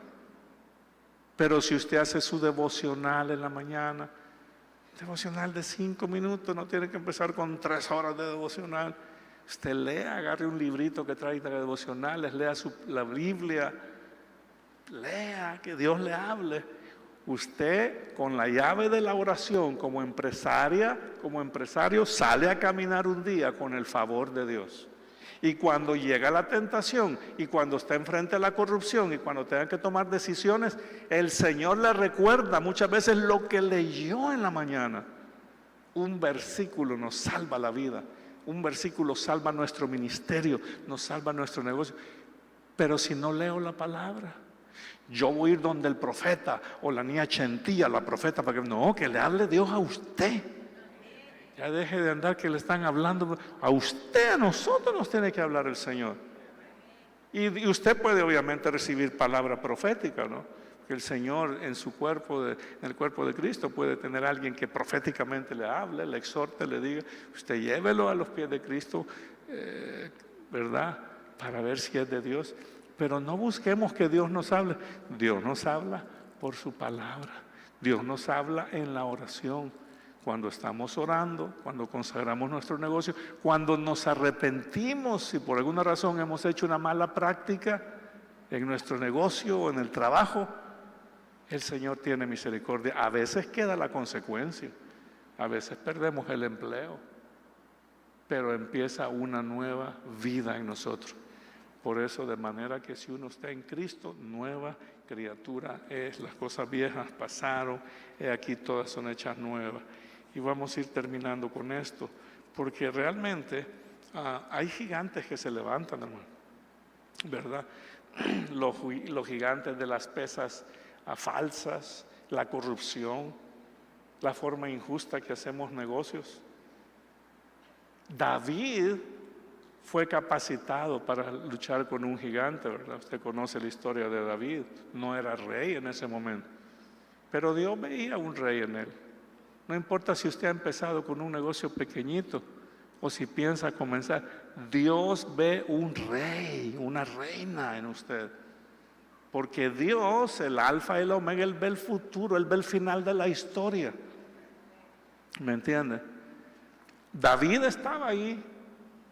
Pero si usted hace su devocional en la mañana, devocional de 5 minutos, no tiene que empezar con 3 horas de devocional. Usted lea, agarre un librito que trae de devocionales, lea la Biblia, lea, que Dios le hable. Usted con la llave de la oración como empresaria, como empresario, sale a caminar un día con el favor de Dios. Y cuando llega la tentación, y cuando está enfrente a la corrupción, y cuando tenga que tomar decisiones, el Señor le recuerda muchas veces lo que leyó en la mañana. Un versículo nos salva la vida. Un versículo salva nuestro ministerio, nos salva nuestro negocio. Pero si no leo la palabra, yo voy a ir donde el profeta o la niña Chentilla, la profeta, para que no, que le hable Dios a usted. Ya deje de andar que le están hablando a usted, a nosotros nos tiene que hablar el Señor. Y usted puede obviamente recibir palabra profética, ¿no? Que el Señor en su cuerpo, en el cuerpo de Cristo, puede tener a alguien que proféticamente le hable, le exhorte, le diga, usted llévelo a los pies de Cristo, ¿verdad? Para ver si es de Dios. Pero no busquemos que Dios nos hable. Dios nos habla por su palabra. Dios nos habla en la oración. Cuando estamos orando, cuando consagramos nuestro negocio, cuando nos arrepentimos, si por alguna razón hemos hecho una mala práctica en nuestro negocio o en el trabajo, el Señor tiene misericordia. A veces queda la consecuencia, a veces perdemos el empleo, pero empieza una nueva vida en nosotros. Por eso, de manera que si uno está en Cristo, nueva criatura es. Las cosas viejas pasaron, he aquí todas son hechas nuevas. Y vamos a ir terminando con esto, porque realmente hay gigantes que se levantan, hermano, ¿verdad? Los gigantes de las pesas falsas, la corrupción, la forma injusta que hacemos negocios. David fue capacitado para luchar con un gigante, ¿verdad? Usted conoce la historia de David, no era rey en ese momento, pero Dios veía un rey en él. No importa si usted ha empezado con un negocio pequeñito o si piensa comenzar, Dios ve un rey, una reina en usted. Porque Dios, el alfa y el omega, Él ve el futuro, Él ve el final de la historia. ¿Me entiende? David estaba ahí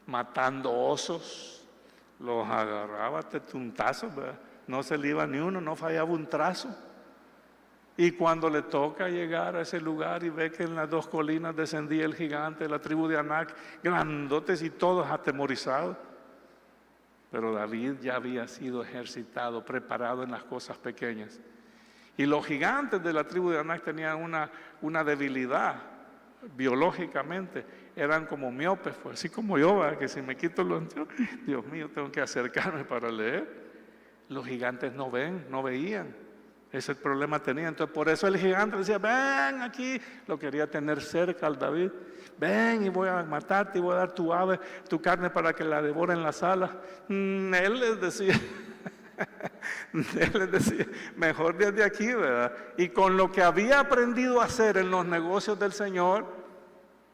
matando osos, los agarraba de tuntazos, ¿verdad? No se le iba ni uno, no fallaba un trazo. Y cuando le toca llegar a ese lugar y ve que en las 2 colinas descendía el gigante de la tribu de Anac, grandotes y todos atemorizados. Pero David ya había sido ejercitado, preparado en las cosas pequeñas. Y los gigantes de la tribu de Anac tenían una debilidad biológicamente. Eran como miopes, pues, así como yo, ¿verdad? Que si me quito los anteojos, Dios mío, tengo que acercarme para leer. Los gigantes no ven, no veían. Ese problema tenía. Entonces, por eso el gigante decía, ven aquí. Lo quería tener cerca al David. Ven y voy a matarte y voy a dar tu ave, tu carne para que la devoren en la sala. Él les decía, él les decía, mejor desde aquí, ¿verdad? Y con lo que había aprendido a hacer en los negocios del Señor,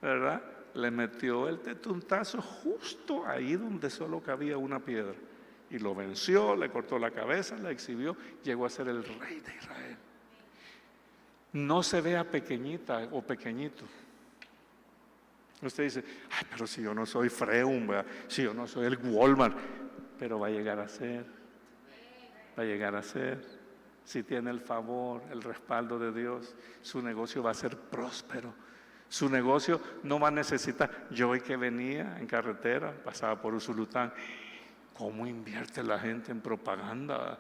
¿verdad? Le metió el tetuntazo justo ahí donde solo cabía una piedra. Y lo venció, le cortó la cabeza, la exhibió, llegó a ser el rey de Israel. No se vea pequeñita o pequeñito. Usted dice, ay, pero si yo no soy Freum, ¿verdad? Si yo no soy el Walmart, pero va a llegar a ser, va a llegar a ser. Si tiene el favor, el respaldo de Dios, su negocio va a ser próspero. Su negocio no va a necesitar. Yo hoy que venía en carretera, pasaba por Usulután, ¿cómo invierte la gente en propaganda?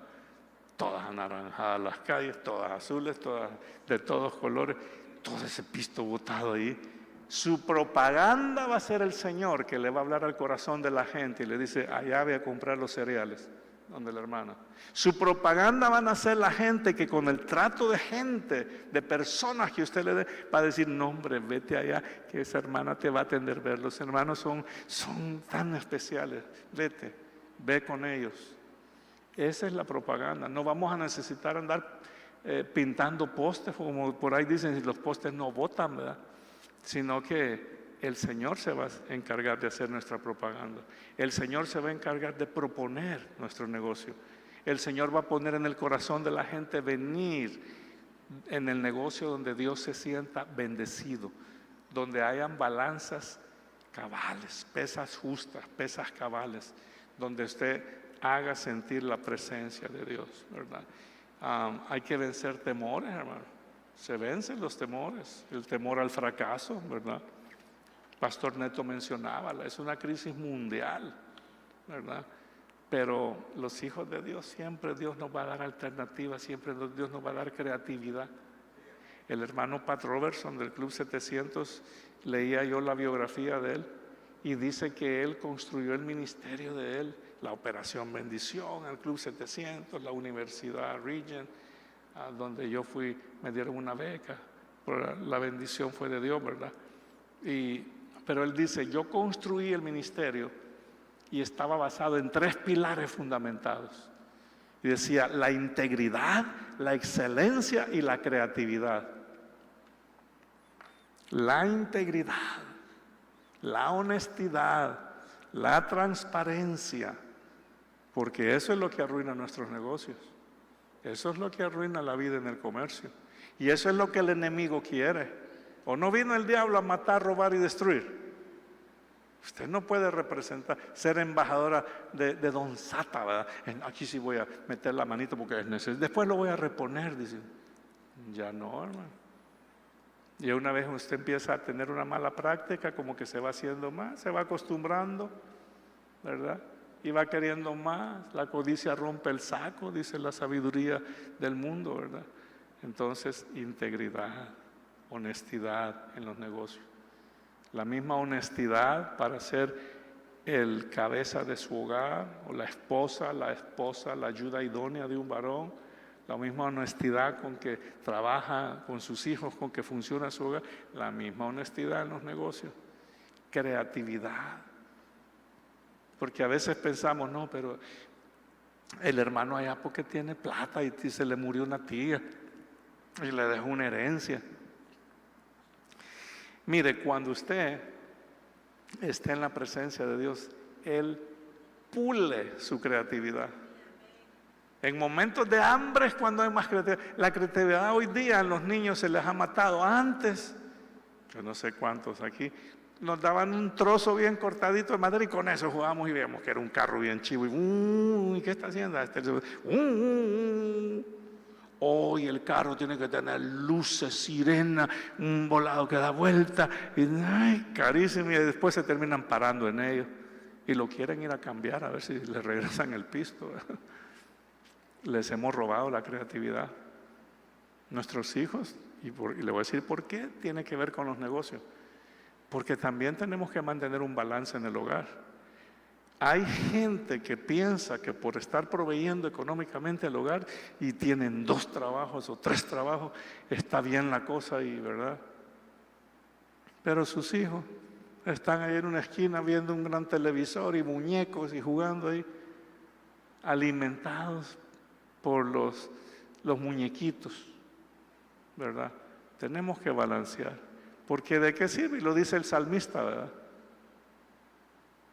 Todas anaranjadas las calles, todas azules, todas de todos colores, todo ese pisto botado ahí. Su propaganda va a ser el Señor que le va a hablar al corazón de la gente y le dice, allá voy a comprar los cereales, donde la hermana. Su propaganda van a ser la gente que con el trato de gente, de personas que usted le dé, va a decir, no hombre, vete allá, que esa hermana te va a atender ver. Los hermanos son tan especiales, vete, ve con ellos. Esa es la propaganda. No vamos a necesitar andar pintando postes, como por ahí dicen, si los postes no botan, ¿verdad? Sino que el Señor se va a encargar de hacer nuestra propaganda. El Señor se va a encargar de proponer nuestro negocio. El Señor va a poner en el corazón de la gente venir en el negocio donde Dios se sienta bendecido, donde hayan balanzas cabales, pesas justas, pesas cabales, donde usted haga sentir la presencia de Dios, ¿verdad? Hay que vencer temores, hermano. Se vencen los temores, el temor al fracaso, ¿verdad? Pastor Neto mencionaba, es una crisis mundial, ¿verdad? Pero los hijos de Dios, siempre Dios nos va a dar alternativas, siempre Dios nos va a dar creatividad. El hermano Pat Robertson del Club 700, leía yo la biografía de él y dice que él construyó el ministerio de él, la Operación Bendición, el Club 700, la Universidad Regent, donde yo fui, me dieron una beca, la bendición fue de Dios, ¿verdad? Pero él dice, yo construí el ministerio y estaba basado en 3 pilares fundamentados. Y decía, la integridad, la excelencia y la creatividad. La integridad, la honestidad, la transparencia, porque eso es lo que arruina nuestros negocios. Eso es lo que arruina la vida en el comercio. Y eso es lo que el enemigo quiere. ¿O no vino el diablo a matar, robar y destruir? Usted no puede representar, ser embajadora de Don Sata, ¿verdad? Aquí sí voy a meter la manito porque es necesario. Después lo voy a reponer, dice. Ya no, hermano. Y una vez usted empieza a tener una mala práctica, como que se va haciendo más, se va acostumbrando, ¿verdad? Y va queriendo más. La codicia rompe el saco, dice la sabiduría del mundo, ¿verdad? Entonces, integridad, honestidad en los negocios. La misma honestidad para ser el cabeza de su hogar, o la esposa, la ayuda idónea de un varón. La misma honestidad con que trabaja con sus hijos, con que funciona su hogar. La misma honestidad en los negocios. Creatividad. Porque a veces pensamos, no, pero el hermano allá porque tiene plata y se le murió una tía y le dejó una herencia. Mire, cuando usted esté en la presencia de Dios, Él pule su creatividad. En momentos de hambre es cuando hay más creatividad. La creatividad hoy día a los niños se les ha matado. Antes, yo no sé cuántos aquí, nos daban un trozo bien cortadito de madera y con eso jugábamos y veíamos que era un carro bien chivo. Y ¿qué está haciendo? Hoy el carro tiene que tener luces, sirena, un volado que da vuelta. Y, ay, carísimo. Y después se terminan parando en ellos. Y lo quieren ir a cambiar a ver si les regresan el pisto. Les hemos robado la creatividad. Nuestros hijos, y le voy a decir por qué tiene que ver con los negocios. Porque también tenemos que mantener un balance en el hogar. Hay gente que piensa que por estar proveyendo económicamente al hogar y tienen 2 trabajos o 3 trabajos, está bien la cosa ahí, ¿verdad? Pero sus hijos están ahí en una esquina viendo un gran televisor y muñecos y jugando ahí, alimentados por los muñequitos, ¿verdad? Tenemos que balancear, porque ¿de qué sirve? Y lo dice el salmista, ¿verdad?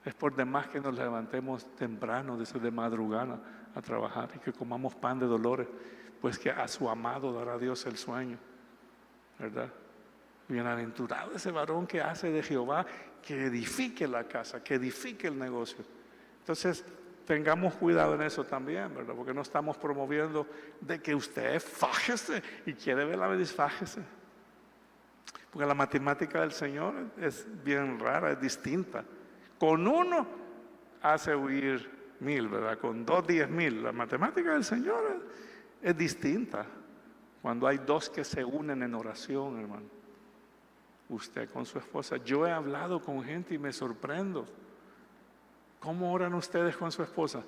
Es por demás que nos levantemos temprano, de madrugada, a trabajar y que comamos pan de dolores, pues que a su amado dará Dios el sueño, ¿verdad? Bienaventurado ese varón que hace de Jehová, que edifique la casa, que edifique el negocio. Entonces, tengamos cuidado en eso también, ¿verdad? Porque no estamos promoviendo de que usted fájese y quiere ver la bendición, fájese. Porque la matemática del Señor es bien rara, es distinta. Con 1 hace huir 1000, ¿verdad? Con 2, 10,000. La matemática del Señor es distinta. Cuando hay 2 que se unen en oración, hermano. Usted con su esposa. Yo he hablado con gente y me sorprendo. ¿Cómo oran ustedes con su esposa?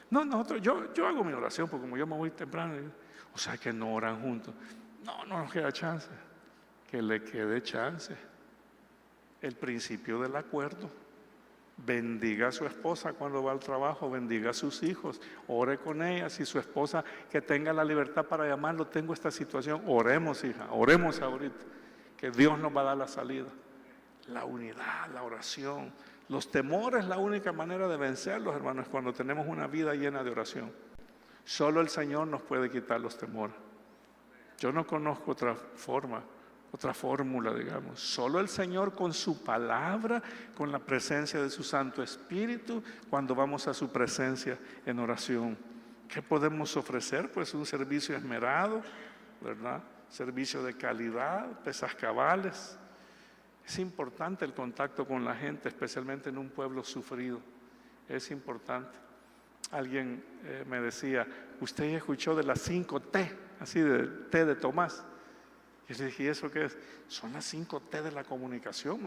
No, nosotros, yo hago mi oración porque como yo me voy temprano. O sea que no oran juntos. No nos queda chance. Que le quede chance. El principio del acuerdo. Bendiga a su esposa cuando va al trabajo, bendiga a sus hijos, ore con ella. Si su esposa que tenga la libertad para llamarlo, tengo esta situación, oremos, hija, oremos ahorita, que Dios nos va a dar la salida. La unidad, la oración, los temores, la única manera de vencerlos, hermanos, es cuando tenemos una vida llena de oración. Solo el Señor nos puede quitar los temores. Yo no conozco otra forma, otra fórmula, digamos. Solo el Señor con su palabra, con la presencia de su Santo Espíritu, cuando vamos a su presencia en oración. ¿Qué podemos ofrecer? Pues un servicio esmerado, ¿verdad? Servicio de calidad, pesas cabales. Es importante el contacto con la gente, especialmente en un pueblo sufrido. Es importante. Alguien me decía, usted ya escuchó de las 5 T, así de T de Tomás. Y yo le dije, ¿y eso qué es? Son las 5 T de la comunicación.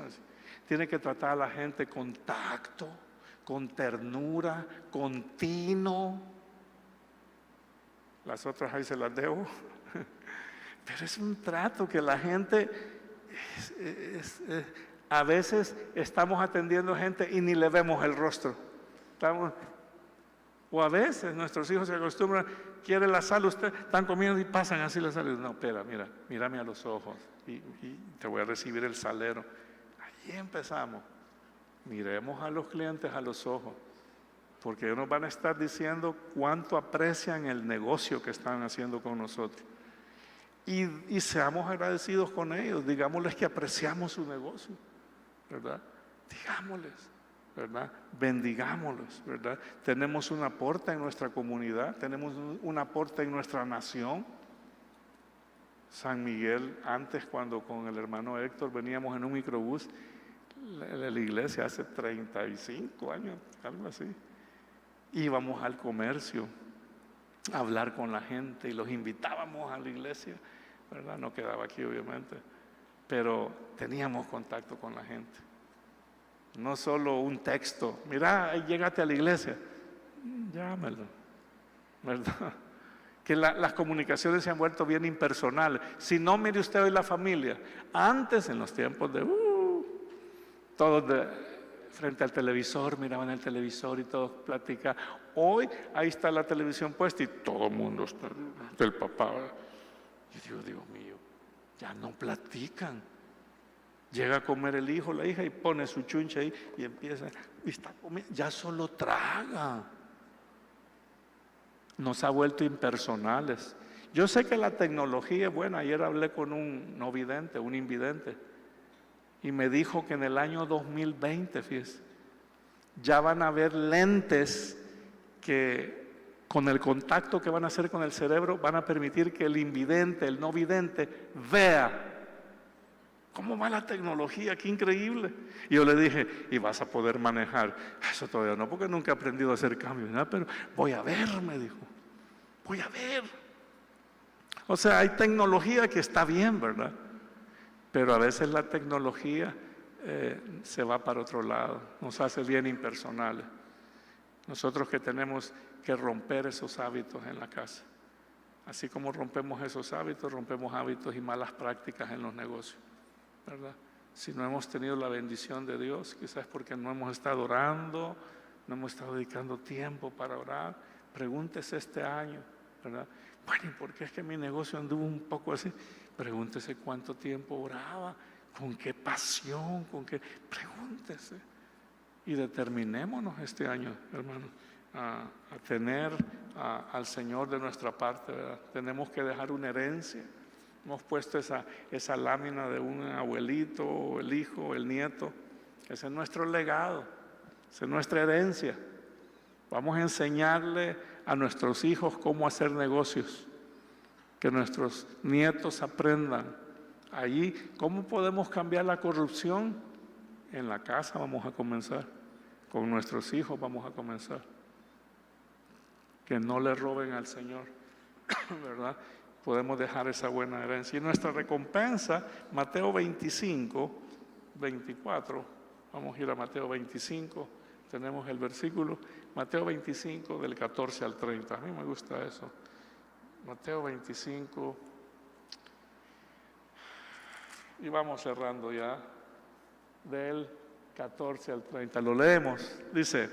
Tiene que tratar a la gente con tacto, con ternura, con tino. Las otras ahí se las debo. Pero es un trato que la gente, a veces estamos atendiendo gente y ni le vemos el rostro. O a veces nuestros hijos se acostumbran, quiere la sal, usted, están comiendo y pasan así la sal. No, espera, mírame a los ojos y te voy a recibir el salero. Allí empezamos. Miremos a los clientes a los ojos, porque ellos nos van a estar diciendo cuánto aprecian el negocio que están haciendo con nosotros. Y seamos agradecidos con ellos, digámosles que apreciamos su negocio, ¿verdad? Digámosles, ¿verdad? Bendigámoslos, ¿verdad? Tenemos un aporte en nuestra comunidad, tenemos un aporte en nuestra nación. San Miguel, antes cuando con el hermano Héctor veníamos en un microbús, la iglesia hace 35 años, algo así, íbamos al comercio a hablar con la gente y los invitábamos a la iglesia, ¿verdad? No quedaba aquí obviamente, pero teníamos contacto con la gente. No solo un texto, mira, llégate a la iglesia, llámelo, ¿verdad? Que las comunicaciones se han vuelto bien impersonales. Si no, mire usted hoy la familia. Antes, en los tiempos de todos frente al televisor, miraban el televisor y todos platicaban. Hoy, ahí está la televisión puesta y todo el mundo está del papá. Y Dios mío, ya no platican. Llega a comer el hijo, la hija y pone su chuncha ahí y empieza, y está comiendo, ya solo traga. Nos ha vuelto impersonales. Yo sé que la tecnología es buena. Ayer hablé con un no vidente, un invidente, y me dijo que en el año 2020, fíjese, ya van a haber lentes que con el contacto que van a hacer con el cerebro van a permitir que el invidente, el no vidente, vea. ¿Cómo va la tecnología? ¡Qué increíble! Y yo le dije, ¿y vas a poder manejar? Eso todavía no, porque nunca he aprendido a hacer cambios, ¿no? Pero voy a ver, me dijo. Voy a ver. O sea, hay tecnología que está bien, ¿verdad? Pero a veces la tecnología se va para otro lado, nos hace bien impersonales. Nosotros que tenemos que romper esos hábitos en la casa. Así como rompemos esos hábitos, rompemos hábitos y malas prácticas en los negocios, ¿verdad? Si no hemos tenido la bendición de Dios, quizás porque no hemos estado orando, no hemos estado dedicando tiempo para orar. Pregúntese este año, ¿verdad? Bueno, ¿y por qué es que mi negocio anduvo un poco así? Pregúntese cuánto tiempo oraba, con qué pasión, Pregúntese. Y determinémonos este año, hermano, a tener al Señor de nuestra parte, ¿verdad? Tenemos que dejar una herencia. Hemos puesto esa lámina de un abuelito, el hijo, el nieto. Ese es nuestro legado, esa es nuestra herencia. Vamos a enseñarle a nuestros hijos cómo hacer negocios, que nuestros nietos aprendan. Allí, ¿cómo podemos cambiar la corrupción? En la casa vamos a comenzar, con nuestros hijos vamos a comenzar. Que no le roben al Señor, ¿verdad? Podemos dejar esa buena herencia. Y nuestra recompensa, Mateo 25, 24, vamos a ir a Mateo 25, tenemos el versículo, Mateo 25 del 14 al 30, a mí me gusta eso. Mateo 25, y vamos cerrando ya, del 14 al 30, lo leemos, dice: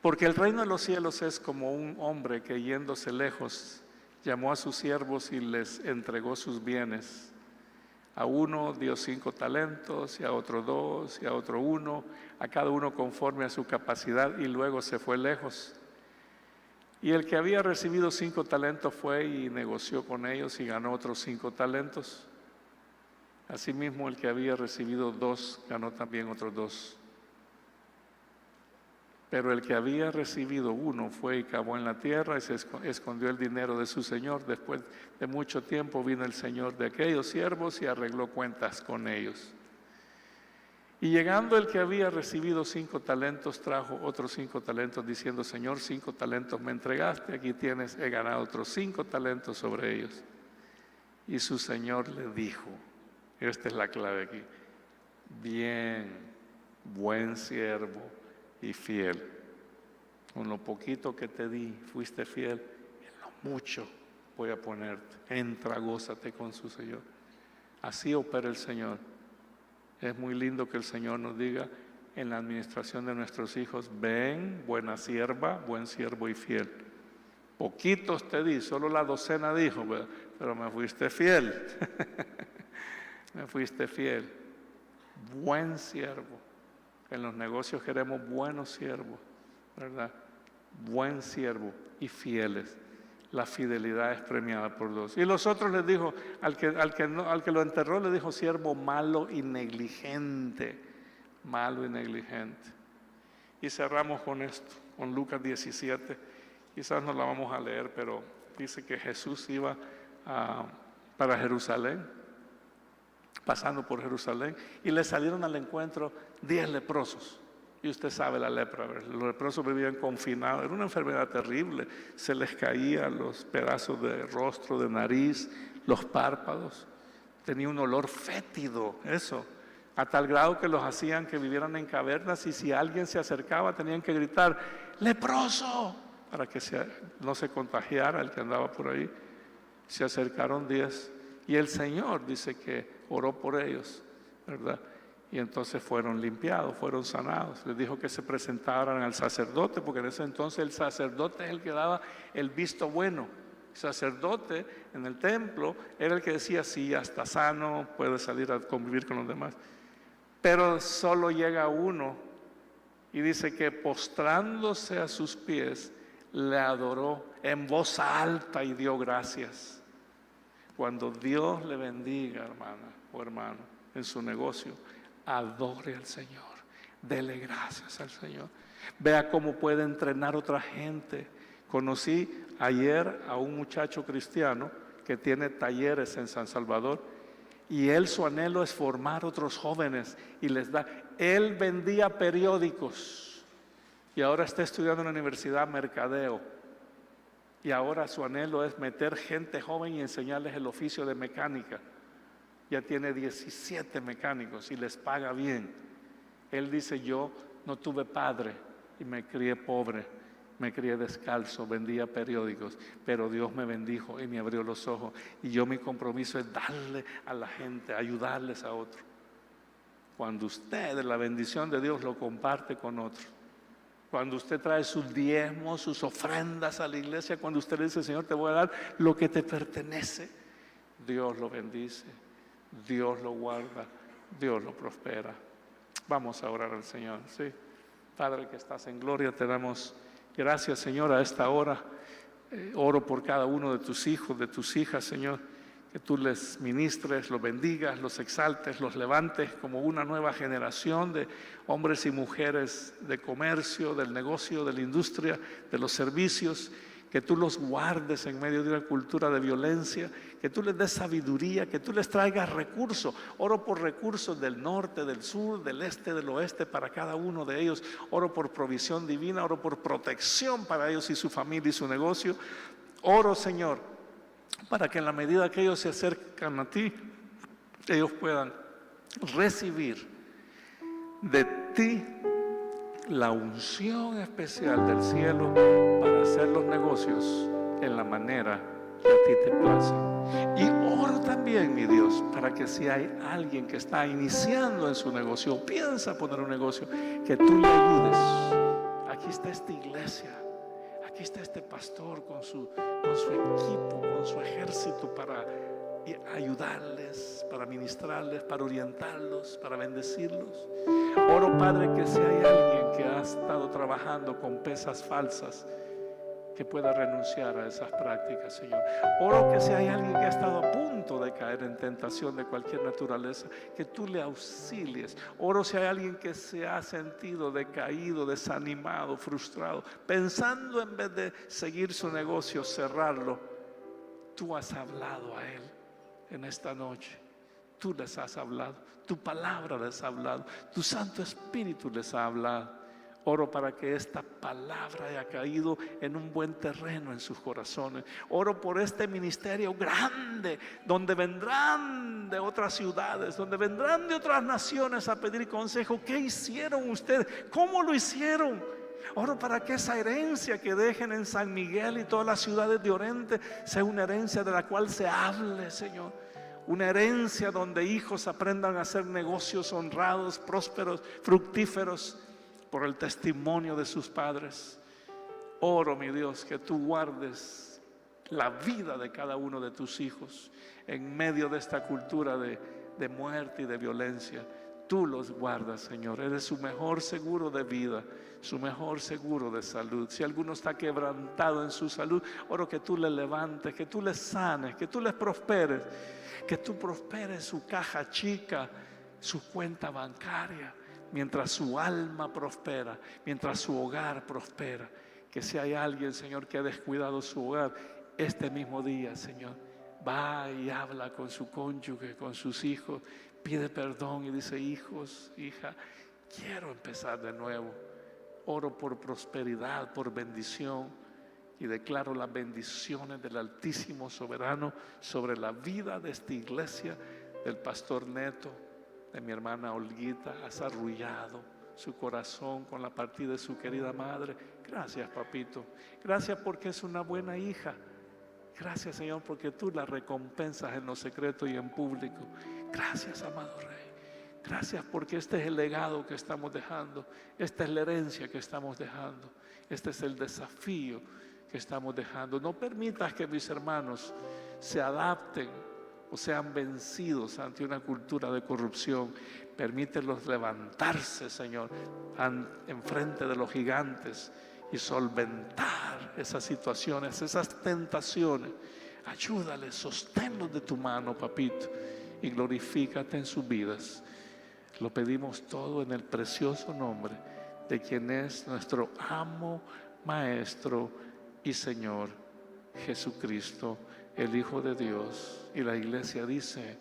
porque el reino de los cielos es como un hombre que yéndose lejos, llamó a sus siervos y les entregó sus bienes. A uno dio 5 talentos, y a otro 2, y a otro 1, a cada uno conforme a su capacidad, y luego se fue lejos. Y el que había recibido 5 talentos fue y negoció con ellos y ganó otros 5 talentos. Asimismo, el que había recibido 2 ganó también otros 2. Pero el que había recibido 1 fue y cavó en la tierra y se escondió el dinero de su señor. Después de mucho tiempo vino el señor de aquellos siervos y arregló cuentas con ellos. Y llegando el que había recibido 5 talentos, trajo otros 5 talentos, diciendo: Señor, 5 talentos me entregaste, aquí tienes, he ganado otros 5 talentos sobre ellos. Y su señor le dijo, esta es la clave aquí: bien, buen siervo y fiel. Con lo poquito que te di, fuiste fiel, en lo mucho voy a ponerte. Entra, gózate con su Señor. Así opera el Señor. Es muy lindo que el Señor nos diga en la administración de nuestros hijos: ven, buena sierva, buen siervo y fiel. Poquitos te di, solo la docena dijo, pero me fuiste fiel. Me fuiste fiel. Buen siervo. En los negocios queremos buenos siervos, ¿verdad? Buen siervo y fieles. La fidelidad es premiada por Dios. Y los otros les dijo, al que lo enterró le dijo: siervo malo y negligente. Malo y negligente. Y cerramos con esto, con Lucas 17. Quizás no la vamos a leer, pero dice que Jesús iba para Jerusalén, pasando por Jerusalén, y le salieron al encuentro 10 leprosos. Y usted sabe la lepra, ¿verdad? Los leprosos vivían confinados, era una enfermedad terrible, se les caían los pedazos de rostro, de nariz, los párpados, tenía un olor fétido, eso, a tal grado que los hacían que vivieran en cavernas, y si alguien se acercaba tenían que gritar: ¡leproso!, para que no se contagiara el que andaba por ahí. Se acercaron 10, y el Señor dice que oró por ellos, ¿verdad? Y entonces fueron limpiados, fueron sanados. Les dijo que se presentaran al sacerdote, porque en ese entonces el sacerdote es el que daba el visto bueno. El sacerdote en el templo era el que decía: sí, ya está sano, puede salir a convivir con los demás. Pero solo llega uno y dice que postrándose a sus pies, le adoró en voz alta y dio gracias. Cuando Dios le bendiga, hermana o hermano, en su negocio, adore al Señor, dele gracias al Señor. Vea cómo puede entrenar otra gente. Conocí ayer a un muchacho cristiano que tiene talleres en San Salvador, y él, su anhelo es formar otros jóvenes y les da. Él vendía periódicos y ahora está estudiando en la universidad mercadeo, y ahora su anhelo es meter gente joven y enseñarles el oficio de mecánica. Ya tiene 17 mecánicos y les paga bien. Él dice: yo no tuve padre, y me crié pobre, me crié descalzo, vendía periódicos, pero Dios me bendijo y me abrió los ojos. Y yo, mi compromiso es darle a la gente, ayudarles a otros. Cuando usted, la bendición de Dios, lo comparte con otros. Cuando usted trae sus diezmos, sus ofrendas a la iglesia, cuando usted le dice, Señor, te voy a dar lo que te pertenece, Dios lo bendice, Dios lo guarda, Dios lo prospera. Vamos a orar al Señor, ¿sí? Padre que estás en gloria, te damos gracias, Señor, a esta hora. Oro por cada uno de tus hijos, de tus hijas, Señor, que tú les ministres, los bendigas, los exaltes, los levantes como una nueva generación de hombres y mujeres de comercio, del negocio, de la industria, de los servicios, que tú los guardes en medio de una cultura de violencia, que tú les des sabiduría, que tú les traigas recursos. Oro por recursos del norte, del sur, del este, del oeste para cada uno de ellos. Oro por provisión divina, oro por protección para ellos y su familia y su negocio. Oro, Señor, para que en la medida que ellos se acercan a ti, ellos puedan recibir de ti la unción especial del cielo para hacer los negocios en la manera que a ti te place. Y oro también, mi Dios, para que si hay alguien que está iniciando en su negocio o piensa poner un negocio, que tú le ayudes. Aquí está esta iglesia, aquí está este pastor con su equipo, con su ejército para ayudarles, para ministrarles, para orientarlos, para bendecirlos. Oro, Padre, que si hay alguien que ha estado trabajando con pesas falsas, que pueda renunciar a esas prácticas, Señor. Oro que si hay alguien que ha estado a punto de caer en tentación de cualquier naturaleza, que tú le auxilies. Oro si hay alguien que se ha sentido decaído, desanimado, frustrado, pensando en vez de seguir su negocio, cerrarlo. Tú has hablado a él en esta noche. Tú les has hablado, tu palabra les ha hablado, tu Santo Espíritu les ha hablado. Oro para que esta palabra haya caído en un buen terreno en sus corazones. Oro por este ministerio grande, donde vendrán de otras ciudades, donde vendrán de otras naciones a pedir consejo. ¿Qué hicieron ustedes? ¿Cómo lo hicieron? Oro para que esa herencia que dejen en San Miguel y todas las ciudades de Oriente sea una herencia de la cual se hable, Señor. Una herencia donde hijos aprendan a hacer negocios honrados, prósperos, fructíferos por el testimonio de sus padres. Oro, mi Dios, que tú guardes la vida de cada uno de tus hijos en medio de esta cultura de muerte y de violencia. Tú los guardas, Señor. Eres su mejor seguro de vida, su mejor seguro de salud. Si alguno está quebrantado en su salud, oro que tú le levantes, que tú les sanes, que tú les prosperes, que tú prosperes su caja chica, su cuenta bancaria, mientras su alma prospera, mientras su hogar prospera. Que si hay alguien, Señor, que ha descuidado su hogar, este mismo día, Señor, va y habla con su cónyuge, con sus hijos, pide perdón y dice: hijos, hija, quiero empezar de nuevo. Oro por prosperidad, por bendición, y declaro las bendiciones del Altísimo Soberano sobre la vida de esta iglesia, del pastor Neto, de mi hermana Olguita. Has arrullado su corazón con la partida de su querida madre. Gracias, papito. Gracias porque es una buena hija. Gracias, Señor, porque tú la recompensas en lo secreto y en público. Gracias, amado Rey. Gracias porque este es el legado que estamos dejando. Esta es la herencia que estamos dejando. Este es el desafío que estamos dejando. No permitas que mis hermanos se adapten o sean vencidos ante una cultura de corrupción. Permítelos levantarse, Señor, enfrente de los gigantes y solventar esas situaciones, esas tentaciones. Ayúdales, sosténlos de tu mano, papito, y glorifícate en sus vidas. Lo pedimos todo en el precioso nombre de quien es nuestro amo, maestro y Señor, Jesucristo, el Hijo de Dios. Y la iglesia dice: